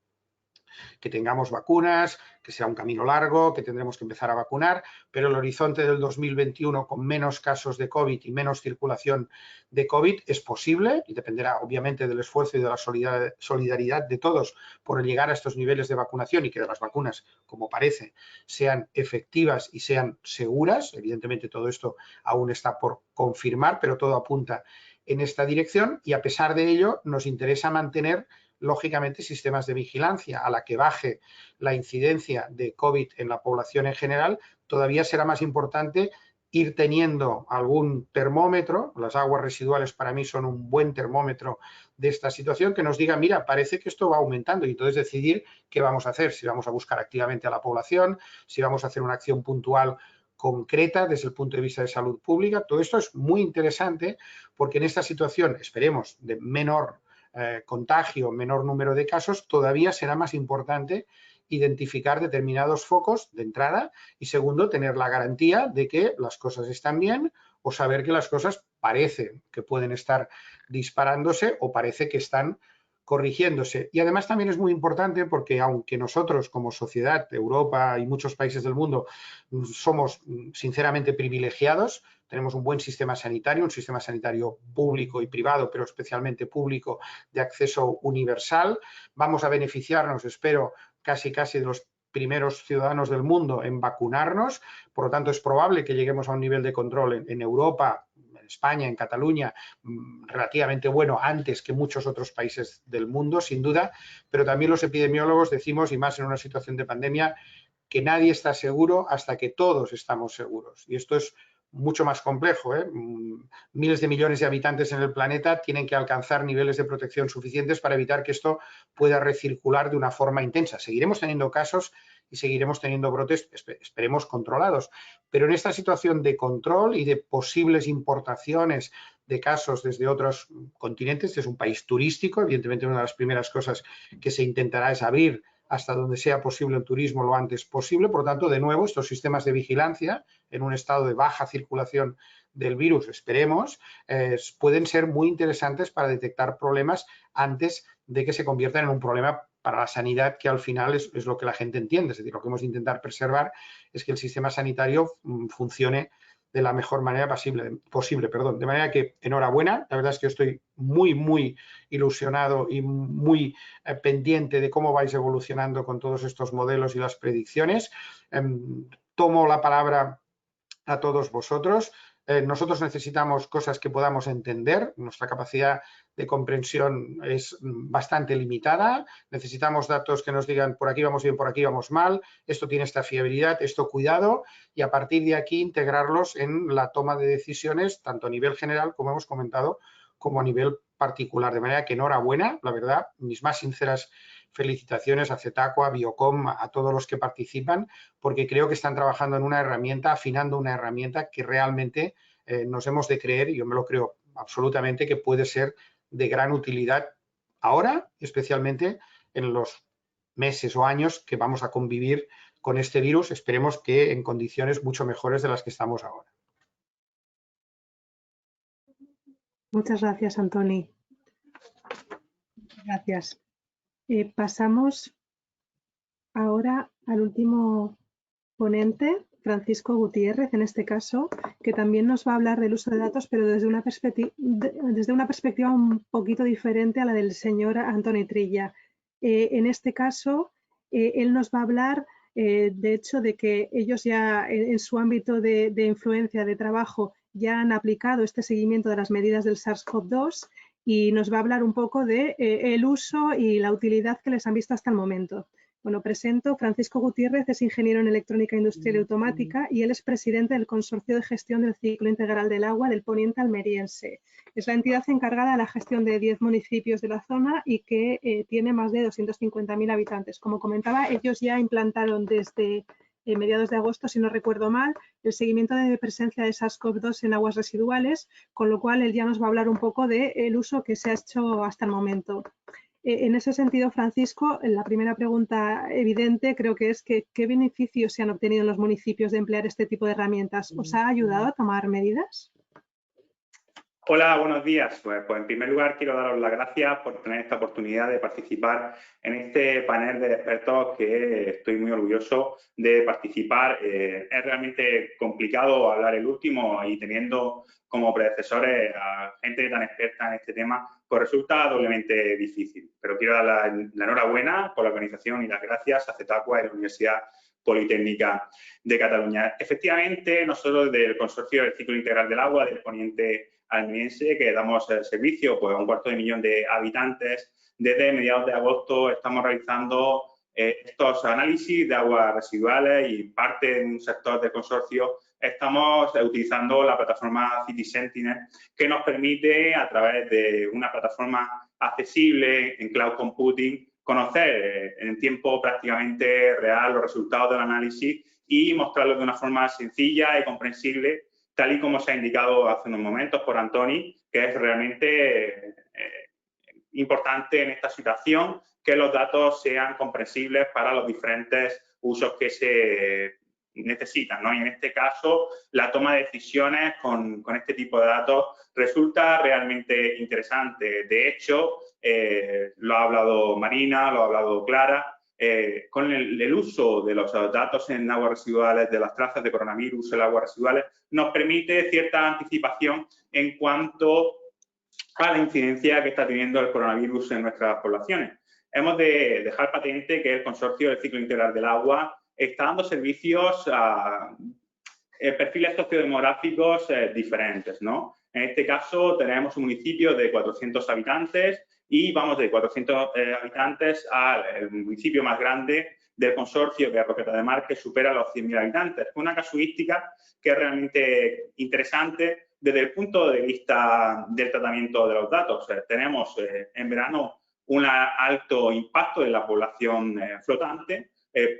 que tengamos vacunas, que sea un camino largo, que tendremos que empezar a vacunar, pero el horizonte del 2021 con menos casos de COVID y menos circulación de COVID es posible y dependerá obviamente del esfuerzo y de la solidaridad de todos por llegar a estos niveles de vacunación y que las vacunas, como parece, sean efectivas y sean seguras. Evidentemente todo esto aún está por confirmar, pero todo apunta en esta dirección y a pesar de ello nos interesa mantener lógicamente sistemas de vigilancia. A la que baje la incidencia de COVID en la población en general, todavía será más importante ir teniendo algún termómetro. Las aguas residuales para mí son un buen termómetro de esta situación que nos diga, mira, parece que esto va aumentando y entonces decidir qué vamos a hacer, si vamos a buscar activamente a la población, si vamos a hacer una acción puntual concreta desde el punto de vista de salud pública. Todo esto es muy interesante porque en esta situación, esperemos, de menor contagio, menor número de casos, todavía será más importante identificar determinados focos de entrada y segundo, tener la garantía de que las cosas están bien o saber que las cosas parece que pueden estar disparándose o parece que están corrigiéndose. Y además también es muy importante porque aunque nosotros como sociedad, Europa y muchos países del mundo somos sinceramente privilegiados, tenemos un buen sistema sanitario, un sistema sanitario público y privado, pero especialmente público de acceso universal. Vamos a beneficiarnos, espero, casi de los primeros ciudadanos del mundo en vacunarnos. Por lo tanto, es probable que lleguemos a un nivel de control en Europa, en España, en Cataluña, relativamente bueno antes que muchos otros países del mundo, sin duda. Pero también los epidemiólogos decimos, y más en una situación de pandemia, que nadie está seguro hasta que todos estamos seguros. Y esto es mucho más complejo. Miles de millones de habitantes en el planeta tienen que alcanzar niveles de protección suficientes para evitar que esto pueda recircular de una forma intensa. Seguiremos teniendo casos y seguiremos teniendo brotes, esperemos, controlados. Pero en esta situación de control y de posibles importaciones de casos desde otros continentes, este es un país turístico, evidentemente una de las primeras cosas que se intentará es abrir hasta donde sea posible el turismo lo antes posible. Por lo tanto, de nuevo, estos sistemas de vigilancia en un estado de baja circulación del virus, esperemos, pueden ser muy interesantes para detectar problemas antes de que se conviertan en un problema para la sanidad, que al final es lo que la gente entiende. Es decir, lo que hemos de intentar preservar es que el sistema sanitario funcione de la mejor manera posible. De manera que, enhorabuena, la verdad es que yo estoy muy ilusionado y muy pendiente de cómo vais evolucionando con todos estos modelos y las predicciones. Tomo la palabra a todos vosotros. Nosotros necesitamos cosas que podamos entender. Nuestra capacidad de comprensión es bastante limitada. Necesitamos datos que nos digan por aquí vamos bien, por aquí vamos mal. Esto tiene esta fiabilidad, esto cuidado. Y a partir de aquí integrarlos en la toma de decisiones, tanto a nivel general, como hemos comentado, como a nivel particular. De manera que enhorabuena, la verdad, mis más sinceras felicitaciones a Cetaqua, a Biocom, a todos los que participan, porque creo que están trabajando en una herramienta, afinando una herramienta que realmente nos hemos de creer, y yo me lo creo absolutamente, que puede ser de gran utilidad ahora, especialmente en los meses o años que vamos a convivir con este virus, esperemos que en condiciones mucho mejores de las que estamos ahora. Muchas gracias, Antoni. Gracias. Pasamos ahora al último ponente, Francisco Gutiérrez, en este caso, que también nos va a hablar del uso de datos, pero desde una perspectiva un poquito diferente a la del señor Antoni Trilla. En este caso, él nos va a hablar, de hecho, de que ellos ya en su ámbito de influencia de trabajo ya han aplicado este seguimiento de las medidas del SARS-CoV-2 y nos va a hablar un poco de el uso y la utilidad que les han visto hasta el momento. Bueno, presento, Francisco Gutiérrez es ingeniero en electrónica industrial y automática y él es presidente del Consorcio de Gestión del Ciclo Integral del Agua del Poniente Almeriense. Es la entidad encargada de la gestión de 10 municipios de la zona y que tiene más de 250.000 habitantes. Como comentaba, ellos ya implantaron desde en mediados de agosto, si no recuerdo mal, el seguimiento de presencia de SARS-CoV-2 en aguas residuales, con lo cual él ya nos va a hablar un poco del uso que se ha hecho hasta el momento. En ese sentido, Francisco, la primera pregunta evidente creo que es que ¿qué beneficios se han obtenido en los municipios de emplear este tipo de herramientas? ¿Os ha ayudado a tomar medidas? Hola, buenos días. Pues en primer lugar quiero daros las gracias por tener esta oportunidad de participar en este panel de expertos que estoy muy orgulloso de participar. Es realmente complicado hablar el último y teniendo como predecesores a gente tan experta en este tema, pues resulta doblemente difícil. Pero quiero dar la enhorabuena por la organización y las gracias a CETACUA y la Universidad Politécnica de Cataluña. Efectivamente, nosotros del Consorcio del Ciclo Integral del Agua del Poniente Almeriense, que damos servicio pues, a 250.000 de habitantes, desde mediados de agosto estamos realizando estos análisis de aguas residuales y parte de un sector del consorcio estamos utilizando la plataforma City Sentinel, que nos permite, a través de una plataforma accesible en cloud computing, conocer en tiempo prácticamente real los resultados del análisis y mostrarlos de una forma sencilla y comprensible, tal y como se ha indicado hace unos momentos por Antoni, que es realmente importante en esta situación que los datos sean comprensibles para los diferentes usos que se necesitan, ¿no? Y en este caso, la toma de decisiones con este tipo de datos resulta realmente interesante. De hecho, lo ha hablado Marina, lo ha hablado Clara, con el uso de los datos en aguas residuales, de las trazas de coronavirus en aguas residuales, nos permite cierta anticipación en cuanto a la incidencia que está teniendo el coronavirus en nuestras poblaciones. Hemos de dejar patente que el Consorcio del Ciclo Integral del Agua está dando servicios a perfiles sociodemográficos diferentes, ¿no? En este caso tenemos un municipio de 400 habitantes y vamos de 400 habitantes al municipio más grande del consorcio, que es Roqueta de Mar, que supera los 100.000 habitantes. Una casuística que es realmente interesante desde el punto de vista del tratamiento de los datos. Tenemos en verano un alto impacto en la población flotante,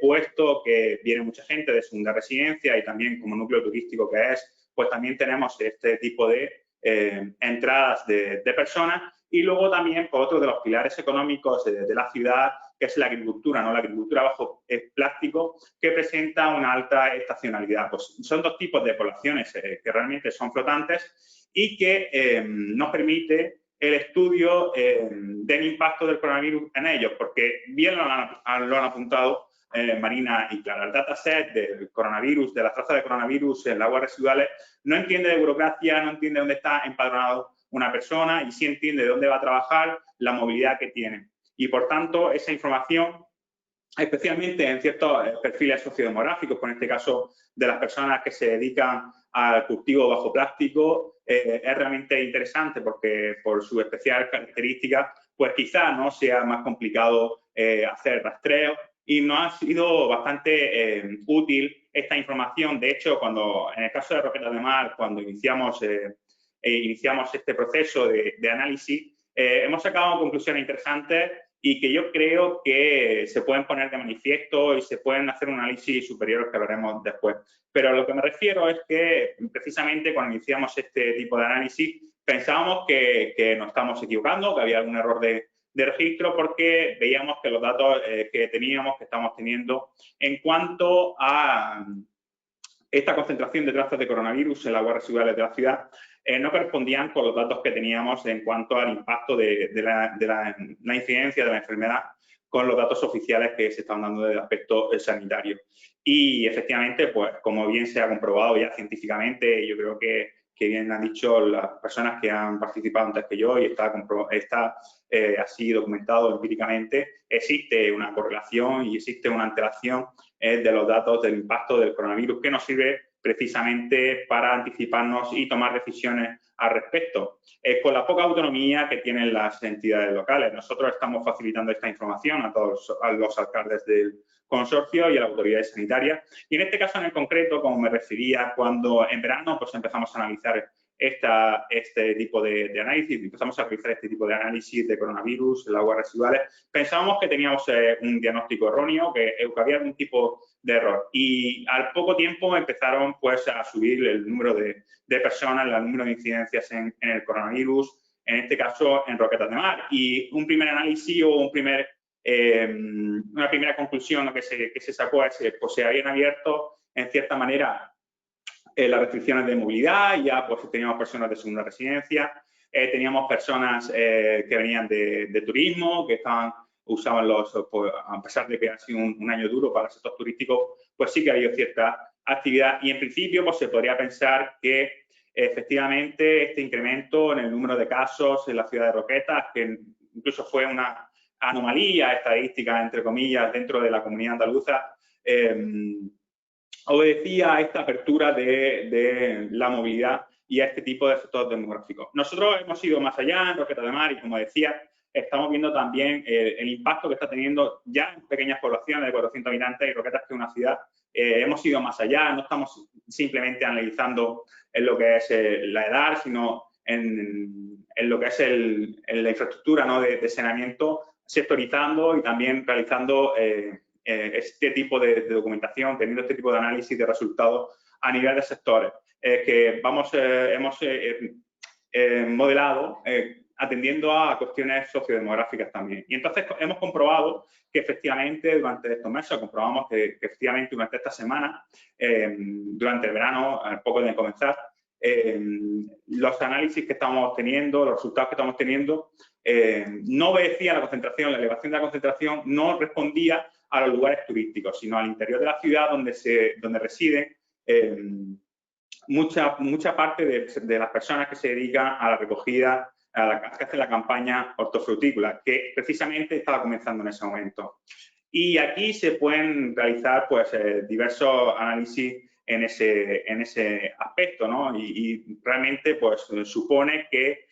puesto que viene mucha gente de segunda residencia y también como núcleo turístico que es, pues también tenemos este tipo de entradas de personas. Y luego también por otro de los pilares económicos de la ciudad, que es la agricultura, ¿no? La agricultura bajo plástico, que presenta una alta estacionalidad. Pues son dos tipos de poblaciones que realmente son flotantes y que nos permite el estudio del impacto del coronavirus en ellos, porque bien lo han apuntado Marina y Clara. El dataset del coronavirus, de las trazas de coronavirus en las aguas residuales, no entiende de burocracia, no entiende dónde está empadronado una persona y sí entiende de dónde va a trabajar, la movilidad que tiene. Y, por tanto, esa información, especialmente en ciertos perfiles sociodemográficos, en este caso de las personas que se dedican al cultivo bajo plástico, es realmente interesante porque por sus especiales características, pues quizá no sea más complicado hacer rastreo y nos ha sido bastante útil esta información. De hecho, en el caso de Roqueta de Mar, cuando iniciamos este proceso de análisis, hemos sacado conclusiones interesantes y que yo creo que se pueden poner de manifiesto y se pueden hacer un análisis superior que hablaremos después. Pero a lo que me refiero es que precisamente cuando iniciamos este tipo de análisis pensábamos que nos estamos equivocando, que había algún error de registro, porque veíamos que los datos que estamos teniendo en cuanto a esta concentración de trazas de coronavirus en las aguas residuales de la ciudad no correspondían con los datos que teníamos en cuanto al impacto de la incidencia de la enfermedad con los datos oficiales que se están dando desde el aspecto sanitario. Y efectivamente, pues como bien se ha comprobado ya científicamente, yo creo que bien han dicho las personas que han participado antes que yo y está así documentado empíricamente, existe una correlación y existe una alteración de los datos del impacto del coronavirus que nos sirve precisamente para anticiparnos y tomar decisiones al respecto. Con la poca autonomía que tienen las entidades locales, nosotros estamos facilitando esta información a todos los alcaldes del consorcio y a las autoridades sanitarias. Y en este caso en concreto, como me refería, cuando en verano pues empezamos a analizar este tipo de análisis, empezamos a realizar este tipo de análisis de coronavirus en las aguas residuales, pensábamos que teníamos un diagnóstico erróneo, que había algún tipo de error. Y al poco tiempo empezaron pues a subir el número de personas, el número de incidencias en el coronavirus, en este caso en Roquetas de Mar. Y un primer análisis o una primera conclusión que se sacó es que pues, se habían abierto en cierta manera las restricciones de movilidad, ya pues teníamos personas de segunda residencia, teníamos personas que venían de turismo, que usaban pues, a pesar de que ha sido un año duro para el sector turístico, pues sí que ha habido cierta actividad y en principio pues se podría pensar que efectivamente este incremento en el número de casos en la ciudad de Roquetas, que incluso fue una anomalía estadística, entre comillas, dentro de la comunidad andaluza, obedecía a esta apertura de la movilidad y a este tipo de efectos demográficos. Nosotros hemos ido más allá en Roquetas de Mar y, como decía, estamos viendo también el impacto que está teniendo ya en pequeñas poblaciones de 400 habitantes y Roquetas, que es una ciudad. Hemos ido más allá, no estamos simplemente analizando en lo que es la edad, sino en lo que es la infraestructura, ¿no? de saneamiento, sectorizando y también realizando este tipo de documentación, teniendo este tipo de análisis de resultados a nivel de sectores que hemos modelado atendiendo a cuestiones sociodemográficas también. Y entonces hemos comprobado que efectivamente durante estos meses, comprobamos que efectivamente durante esta semana, durante el verano, al poco de comenzar, los análisis que estamos teniendo, los resultados que estamos teniendo, no obedecían a la concentración, la elevación de la concentración no respondía a los lugares turísticos, sino al interior de la ciudad donde residen mucha parte de las personas que se dedican a la recogida, que hacen la campaña hortofrutícola, que precisamente estaba comenzando en ese momento. Y aquí se pueden realizar pues, diversos análisis en ese aspecto, ¿no? Y realmente pues, supone que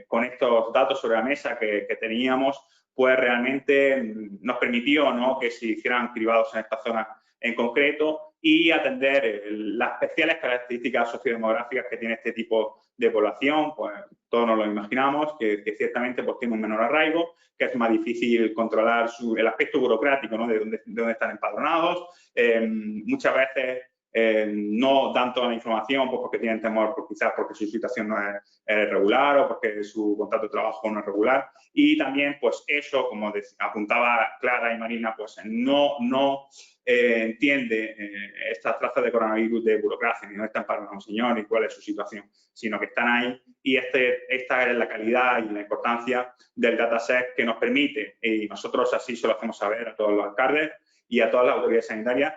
con estos datos sobre la mesa que teníamos, pues realmente nos permitió, ¿no? que se hicieran cribados en esta zona en concreto y atender las especiales características sociodemográficas que tiene este tipo de población. Pues todos nos lo imaginamos, que ciertamente pues, tiene un menor arraigo, que es más difícil controlar el aspecto burocrático, ¿no? de dónde están empadronados. Muchas veces no dan toda la información pues, porque tienen temor, pues, quizás porque su situación no es regular o porque su contrato de trabajo no es regular. Y también, pues eso, como apuntaba Clara y Marina, pues no entiende estas trazas de coronavirus de burocracia, ni dónde están empadronados un señor, ni cuál es su situación, sino que están ahí y esta es la calidad y la importancia del dataset que nos permite, y nosotros así se lo hacemos saber a todos los alcaldes y a todas las autoridades sanitarias,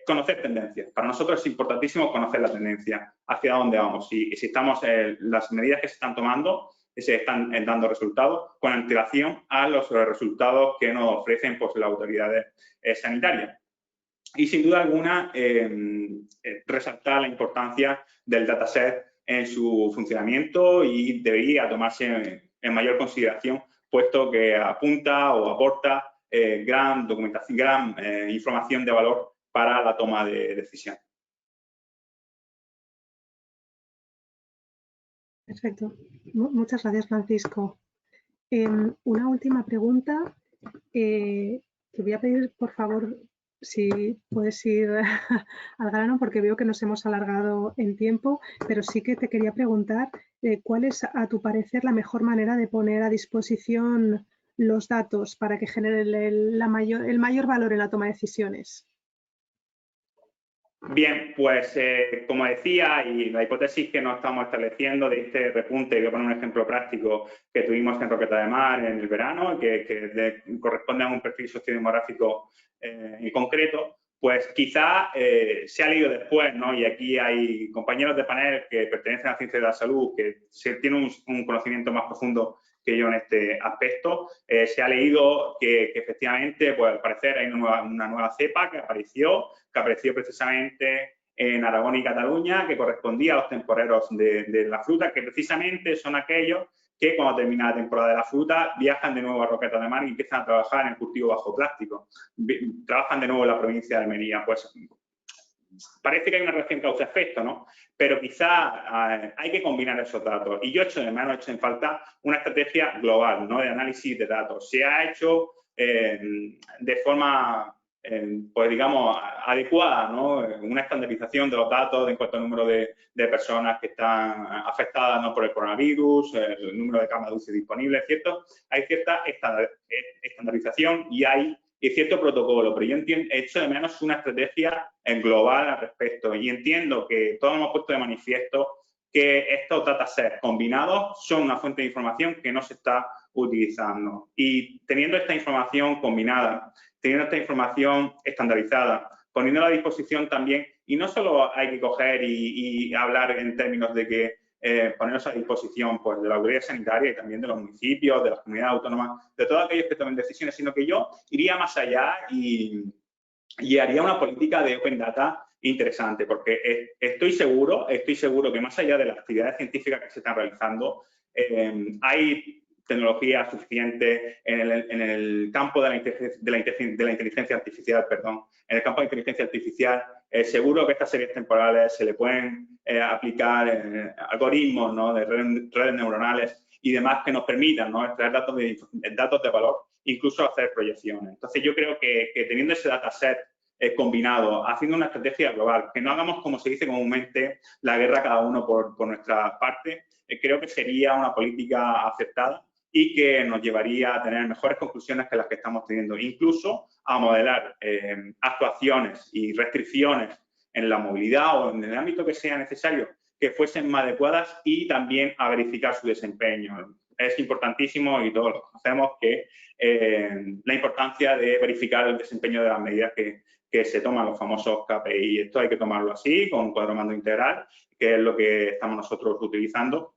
conocer tendencias. Para nosotros es importantísimo conocer la tendencia, hacia dónde vamos y si estamos las medidas que se están tomando se están dando resultados con antelación a los resultados que nos ofrecen pues, las autoridades sanitarias. Y sin duda alguna resaltar la importancia del dataset en su funcionamiento y debería tomarse en mayor consideración, puesto que apunta o aporta gran documentación, gran información de valor para la toma de decisión. Perfecto. Muchas gracias, Francisco. Una última pregunta. Te voy a pedir, por favor, si puedes ir al grano, porque veo que nos hemos alargado en tiempo, pero sí que te quería preguntar cuál es, a tu parecer, la mejor manera de poner a disposición los datos para que generen el mayor valor en la toma de decisiones. Bien, pues como decía, y la hipótesis que nos estamos estableciendo de este repunte, voy a poner un ejemplo práctico que tuvimos en Roquetas de Mar en el verano, que corresponde a un perfil sociodemográfico en concreto, pues quizá se ha leído después, ¿no? Y aquí hay compañeros de panel que pertenecen a la ciencia de la salud, que tienen un conocimiento más profundo que yo en este aspecto. Se ha leído que efectivamente, pues al parecer hay una nueva cepa que apareció precisamente en Aragón y Cataluña, que correspondía a los temporeros de la fruta, que precisamente son aquellos que cuando termina la temporada de la fruta viajan de nuevo a Roquetas de Mar y empiezan a trabajar en el cultivo bajo plástico. Trabajan de nuevo en la provincia de Almería. Pues parece que hay una relación causa-efecto, ¿no? Pero quizá hay que combinar esos datos. Y yo echo en falta una estrategia global, ¿no? De análisis de datos. Se ha hecho de forma, pues digamos, adecuada, ¿no? Una estandarización de los datos en cuanto al número de personas que están afectadas, ¿no? Por el coronavirus, el número de camas UCI disponibles, ¿cierto? Hay cierta estandarización y hay cierto protocolo, pero yo echo de menos una estrategia global al respecto y entiendo que todos hemos puesto de manifiesto que estos datasets combinados son una fuente de información que no se está utilizando. Y teniendo esta información combinada, teniendo esta información estandarizada, poniéndola a disposición también, y no solo hay que coger y hablar en términos de que ponernos a disposición pues, de la autoridad sanitaria y también de los municipios, de las comunidades autónomas, de todos aquellos que tomen decisiones, sino que yo iría más allá y haría una política de Open Data interesante, porque estoy seguro que más allá de las actividades científicas que se están realizando, hay tecnología suficiente en el campo de la inteligencia artificial, perdón. En el campo de inteligencia artificial, seguro que estas series temporales se le pueden aplicar algoritmos, ¿no? De redes neuronales y demás que nos permitan, ¿no? Extraer datos de valor, incluso hacer proyecciones. Entonces, yo creo que teniendo ese dataset combinado, haciendo una estrategia global, que no hagamos, como se dice comúnmente, la guerra cada uno por nuestra parte, creo que sería una política aceptada y que nos llevaría a tener mejores conclusiones que las que estamos teniendo, incluso a modelar actuaciones y restricciones en la movilidad o en el ámbito que sea necesario que fuesen más adecuadas y también a verificar su desempeño. Es importantísimo y todos lo conocemos que la importancia de verificar el desempeño de las medidas que se toman, los famosos KPI. Esto hay que tomarlo así, con un cuadro mando integral, que es lo que estamos nosotros utilizando.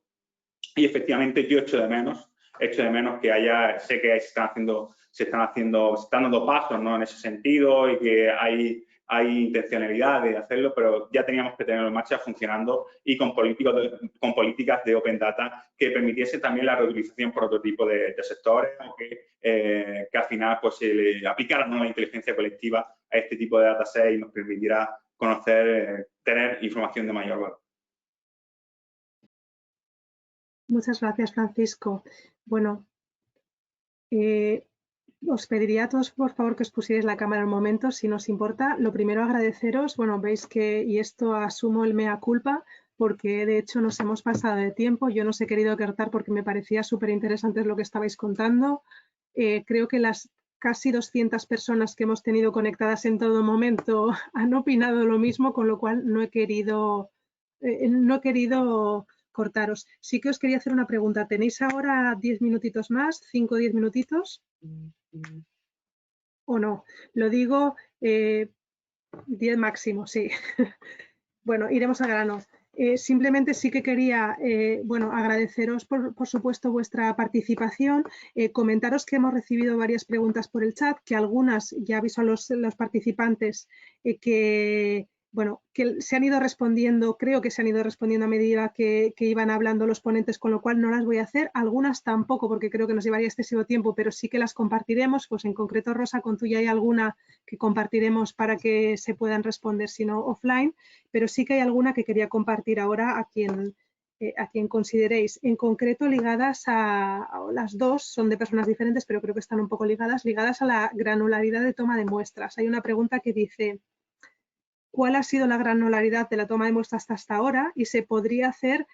Y efectivamente yo echo de menos que haya, sé que se están dando pasos, ¿no? En ese sentido y que hay intencionalidad de hacerlo, pero ya teníamos que tenerlo en marcha funcionando y con políticas de Open Data que permitiese también la reutilización por otro tipo de sectores, que al final pues, se le aplicara, ¿no? La inteligencia colectiva a este tipo de dataset y nos permitirá conocer, tener información de mayor valor. Muchas gracias, Francisco. Bueno, os pediría a todos, por favor, que os pusierais la cámara un momento, si nos importa. Lo primero, agradeceros. Bueno, veis que, y esto asumo el mea culpa, porque de hecho nos hemos pasado de tiempo. Yo no os he querido cortar porque me parecía súper interesante lo que estabais contando. Creo que las casi 200 personas que hemos tenido conectadas en todo momento han opinado lo mismo, con lo cual no he querido cortaros. Sí que os quería hacer una pregunta. ¿Tenéis ahora 10 minutitos más? ¿5 o 10 minutitos? ¿O no? Lo digo 10 máximo, sí. Bueno, iremos al grano. Simplemente sí que quería, bueno, agradeceros por supuesto vuestra participación, comentaros que hemos recibido varias preguntas por el chat, que algunas ya aviso a los participantes que, bueno, que se han ido respondiendo, creo que se han ido respondiendo a medida que iban hablando los ponentes, con lo cual no las voy a hacer, algunas tampoco porque creo que nos llevaría excesivo tiempo, pero sí que las compartiremos, pues en concreto Rosa, con tuya hay alguna que compartiremos para que se puedan responder, si no offline, pero sí que hay alguna que quería compartir ahora a quien consideréis, en concreto ligadas a las dos, son de personas diferentes, pero creo que están un poco ligadas a la granularidad de toma de muestras. Hay una pregunta que dice, ¿cuál ha sido la granularidad de la toma de muestras hasta ahora? Y se podría hacer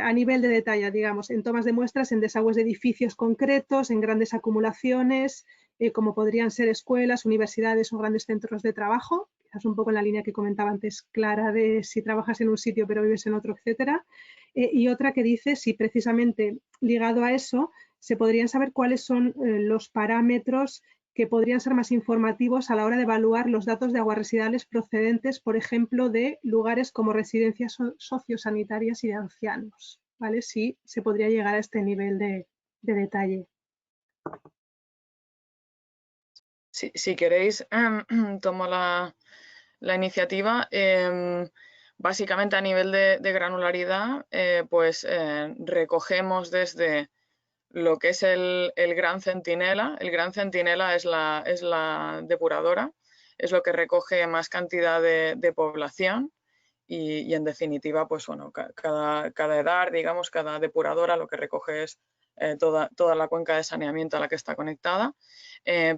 a nivel de detalle, digamos, en tomas de muestras en desagües de edificios concretos, en grandes acumulaciones, como podrían ser escuelas, universidades o grandes centros de trabajo, quizás un poco en la línea que comentaba antes Clara de si trabajas en un sitio pero vives en otro, etcétera. Y otra que dice si precisamente ligado a eso se podrían saber cuáles son los parámetros que podrían ser más informativos a la hora de evaluar los datos de aguas residuales procedentes, por ejemplo, de lugares como residencias sociosanitarias y de ancianos, ¿vale? Sí, se podría llegar a este nivel de detalle. Si queréis, tomo la iniciativa. Básicamente a nivel de granularidad, pues recogemos desde lo que es el Gran Centinela. El Gran Centinela es la depuradora. es lo que recoge más cantidad de población y en definitiva, pues bueno, cada edad, digamos, cada depuradora lo que recoge es toda la cuenca de saneamiento a la que está conectada,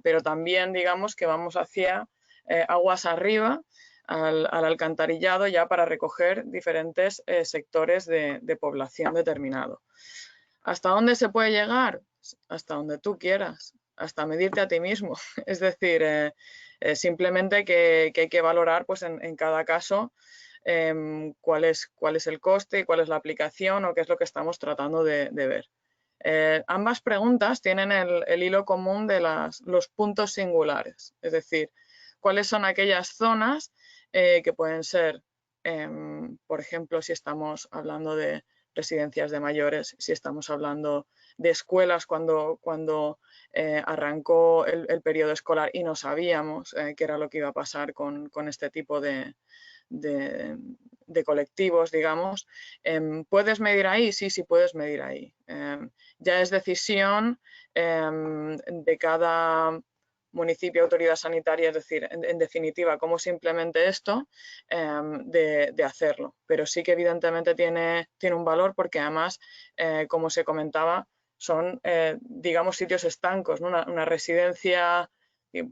pero también digamos que vamos hacia aguas arriba al alcantarillado ya para recoger diferentes sectores de población determinado. ¿Hasta dónde se puede llegar? Hasta donde tú quieras, hasta medirte a ti mismo. Es decir, simplemente que hay que valorar pues, en cada caso cuál es el coste y cuál es la aplicación o qué es lo que estamos tratando de ver. Ambas preguntas tienen el hilo común de los puntos singulares, es decir, cuáles son aquellas zonas que pueden ser, por ejemplo, si estamos hablando de residencias de mayores, si estamos hablando de escuelas cuando arrancó el periodo escolar y no sabíamos qué era lo que iba a pasar con este tipo de colectivos, digamos. ¿Puedes medir ahí? Sí, sí puedes medir ahí. Ya es decisión de cada municipio, autoridad sanitaria, es decir, en definitiva, cómo se implemente esto, de hacerlo. Pero sí que evidentemente tiene un valor porque además, como se comentaba, son, digamos, sitios estancos, ¿no? Una residencia,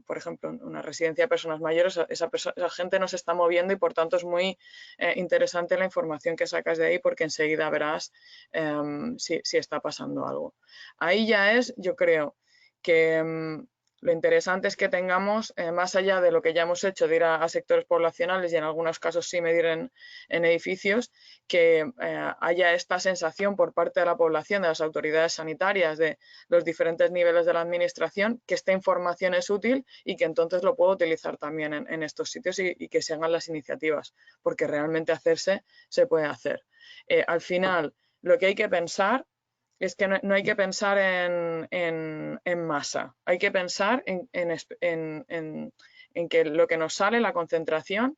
por ejemplo, una residencia de personas mayores, esa gente no se está moviendo y por tanto es muy interesante la información que sacas de ahí porque enseguida verás si está pasando algo. Ahí ya es, yo creo, que lo interesante es que tengamos, más allá de lo que ya hemos hecho de ir a sectores poblacionales y en algunos casos sí medir en edificios, que haya esta sensación por parte de la población, de las autoridades sanitarias, de los diferentes niveles de la administración, que esta información es útil y que entonces lo puedo utilizar también en estos sitios y que se hagan las iniciativas, porque realmente hacerse se puede hacer. Al final, lo que hay que pensar es que no hay que pensar en masa, hay que pensar en que lo que nos sale, la concentración,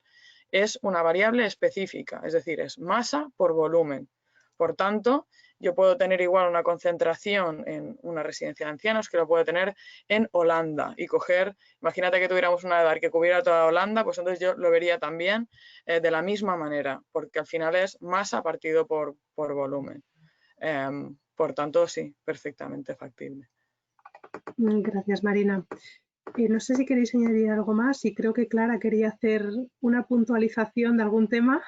es una variable específica, es decir, es masa por volumen. Por tanto, yo puedo tener igual una concentración en una residencia de ancianos que lo puedo tener en Holanda y coger, imagínate que tuviéramos una edad que cubriera toda Holanda, pues entonces yo lo vería también de la misma manera, porque al final es masa partido por volumen. Por tanto, sí, perfectamente factible. Gracias, Marina. No sé si queréis añadir algo más y creo que Clara quería hacer una puntualización de algún tema.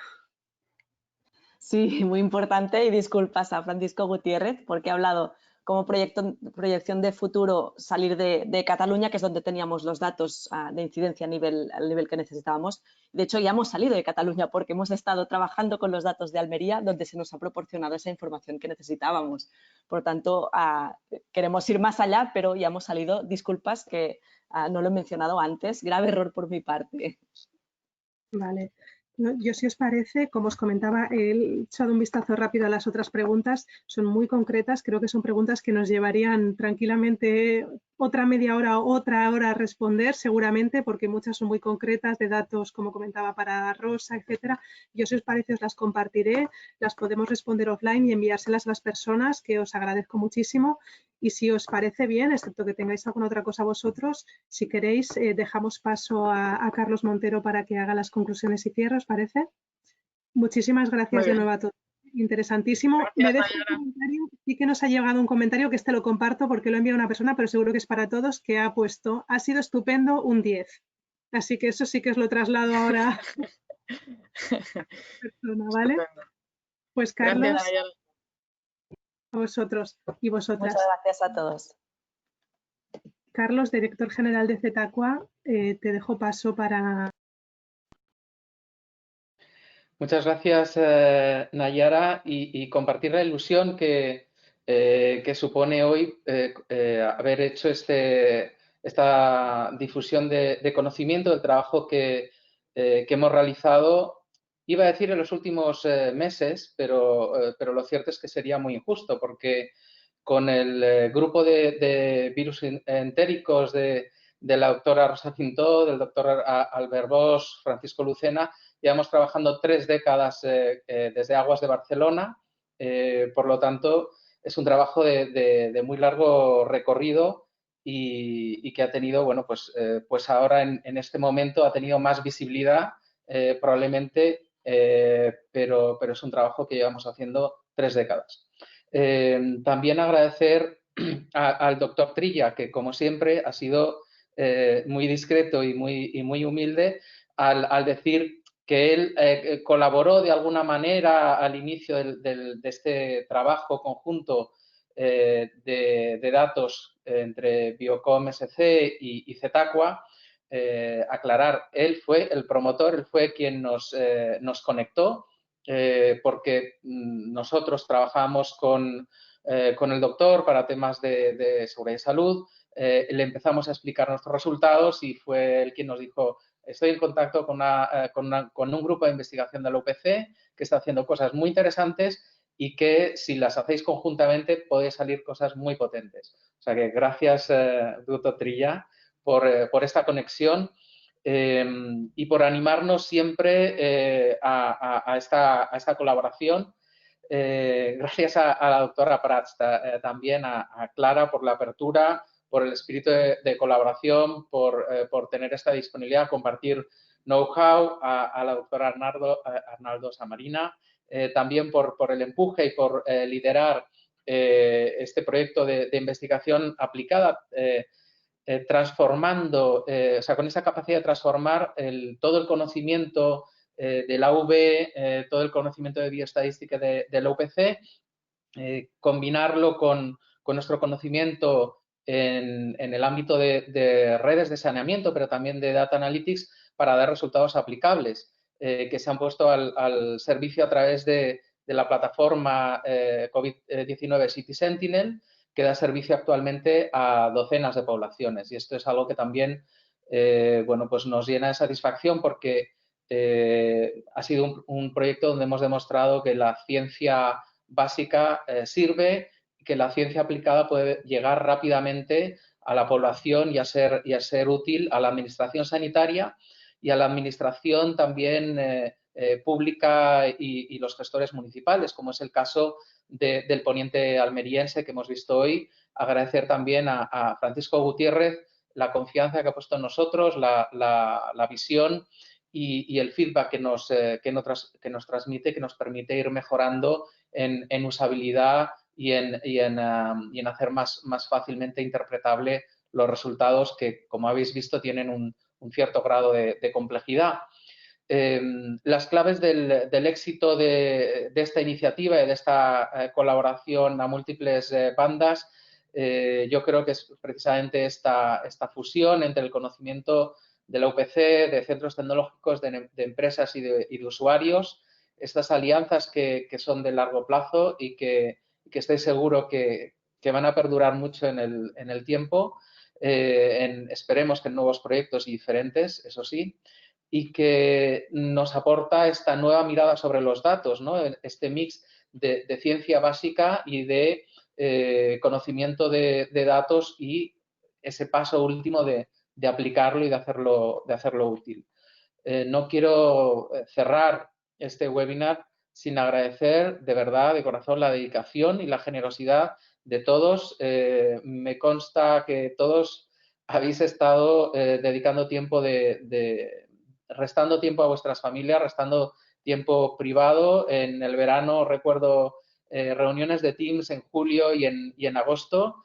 Sí, muy importante y disculpas a Francisco Gutiérrez porque ha hablado como proyección de futuro salir de Cataluña, que es donde teníamos los datos de incidencia al nivel que necesitábamos. De hecho, ya hemos salido de Cataluña porque hemos estado trabajando con los datos de Almería, donde se nos ha proporcionado esa información que necesitábamos. Por lo tanto, queremos ir más allá, pero ya hemos salido. Disculpas que no lo he mencionado antes. Grave error por mi parte. Vale. Yo, si os parece, como os comentaba, he echado un vistazo rápido a las otras preguntas, son muy concretas, creo que son preguntas que nos llevarían tranquilamente otra media hora o otra hora a responder, seguramente, porque muchas son muy concretas, de datos, como comentaba, para Rosa, etcétera. Yo, si os parece, os las compartiré, las podemos responder offline y enviárselas a las personas, que os agradezco muchísimo. Y si os parece bien, excepto que tengáis alguna otra cosa vosotros, si queréis, dejamos paso a Carlos Montero para que haga las conclusiones y cierre, ¿os parece? Muchísimas gracias de nuevo a todos. Interesantísimo. Gracias, Me dejo un comentario, sí que nos ha llegado un comentario, que este lo comparto porque lo ha enviado una persona, pero seguro que es para todos, que ha puesto, ha sido estupendo, un 10. Así que eso sí que os lo traslado ahora a persona, ¿vale? Pues Carlos, gracias, a vosotros y vosotras. Muchas gracias a todos. Carlos, director general de Zetaqua, te dejo paso para... Muchas gracias, Nayara, y compartir la ilusión que supone hoy haber hecho esta difusión de conocimiento del trabajo que hemos realizado, iba a decir en los últimos meses, pero lo cierto es que sería muy injusto, porque con el grupo de virus entéricos de la doctora Rosa Pintó, del doctor Albert Bosch, Francisco Lucena, llevamos trabajando 3 décadas desde Aguas de Barcelona, por lo tanto, es un trabajo de muy largo recorrido y que ha tenido, bueno, pues ahora en este momento ha tenido más visibilidad probablemente, pero es un trabajo que llevamos haciendo 3 décadas. También agradecer al doctor Trilla, que como siempre ha sido muy discreto y muy humilde al decir que él colaboró de alguna manera al inicio de este trabajo conjunto de datos entre Biocom SC y Zetaqua. Aclarar, él fue el promotor, él fue quien nos conectó, porque nosotros trabajamos con el doctor para temas de seguridad y salud. Le empezamos a explicar nuestros resultados y fue él quien nos dijo: estoy en contacto con un grupo de investigación de la UPC que está haciendo cosas muy interesantes y que si las hacéis conjuntamente puede salir cosas muy potentes. O sea que gracias, doctor Trilla, por esta conexión y por animarnos siempre a esta colaboración. Gracias a la doctora Prats, también a Clara por la apertura, por el espíritu de colaboración, por tener esta disponibilidad a compartir know-how, a la doctora Arnaldo Samarina, también por el empuje y por liderar este proyecto de investigación aplicada, transformando, o sea, con esa capacidad de transformar todo el conocimiento de la UB, todo el conocimiento de bioestadística de la UPC, combinarlo con nuestro conocimiento en el ámbito de redes de saneamiento, pero también de data analytics, para dar resultados aplicables que se han puesto al servicio a través de la plataforma COVID-19 City Sentinel, que da servicio actualmente a docenas de poblaciones. Y esto es algo que también bueno, pues nos llena de satisfacción, porque ha sido un proyecto donde hemos demostrado que la ciencia básica sirve, que la ciencia aplicada puede llegar rápidamente a la población y a ser útil a la administración sanitaria y a la administración también pública y los gestores municipales, como es el caso del poniente almeriense que hemos visto hoy. Agradecer también a Francisco Gutiérrez la confianza que ha puesto en nosotros, la visión y el feedback que nos transmite, que nos permite ir mejorando en usabilidad y en hacer más fácilmente interpretable los resultados que, como habéis visto, tienen un cierto grado de complejidad. Las claves del éxito de esta iniciativa y de esta colaboración a múltiples bandas, yo creo que es precisamente esta fusión entre el conocimiento de la UPC, de centros tecnológicos, de empresas y de usuarios, estas alianzas que son de largo plazo y que estoy seguro que van a perdurar mucho en el tiempo, esperemos que en nuevos proyectos y diferentes, eso sí, y que nos aporta esta nueva mirada sobre los datos, ¿no? Este mix de ciencia básica y de conocimiento de datos y ese paso último de aplicarlo y de hacerlo útil. No quiero cerrar este webinar sin agradecer de verdad, de corazón, la dedicación y la generosidad de todos. Me consta que todos habéis estado dedicando tiempo restando tiempo a vuestras familias, restando tiempo privado. En el verano recuerdo reuniones de Teams en julio y en agosto.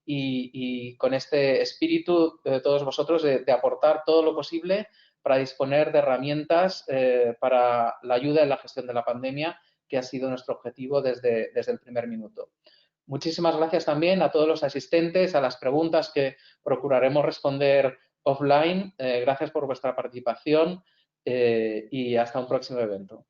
Y con este espíritu de todos vosotros de aportar todo lo posible para disponer de herramientas para la ayuda en la gestión de la pandemia, que ha sido nuestro objetivo desde el primer minuto. Muchísimas gracias también a todos los asistentes, a las preguntas que procuraremos responder offline. Gracias por vuestra participación y hasta un próximo evento.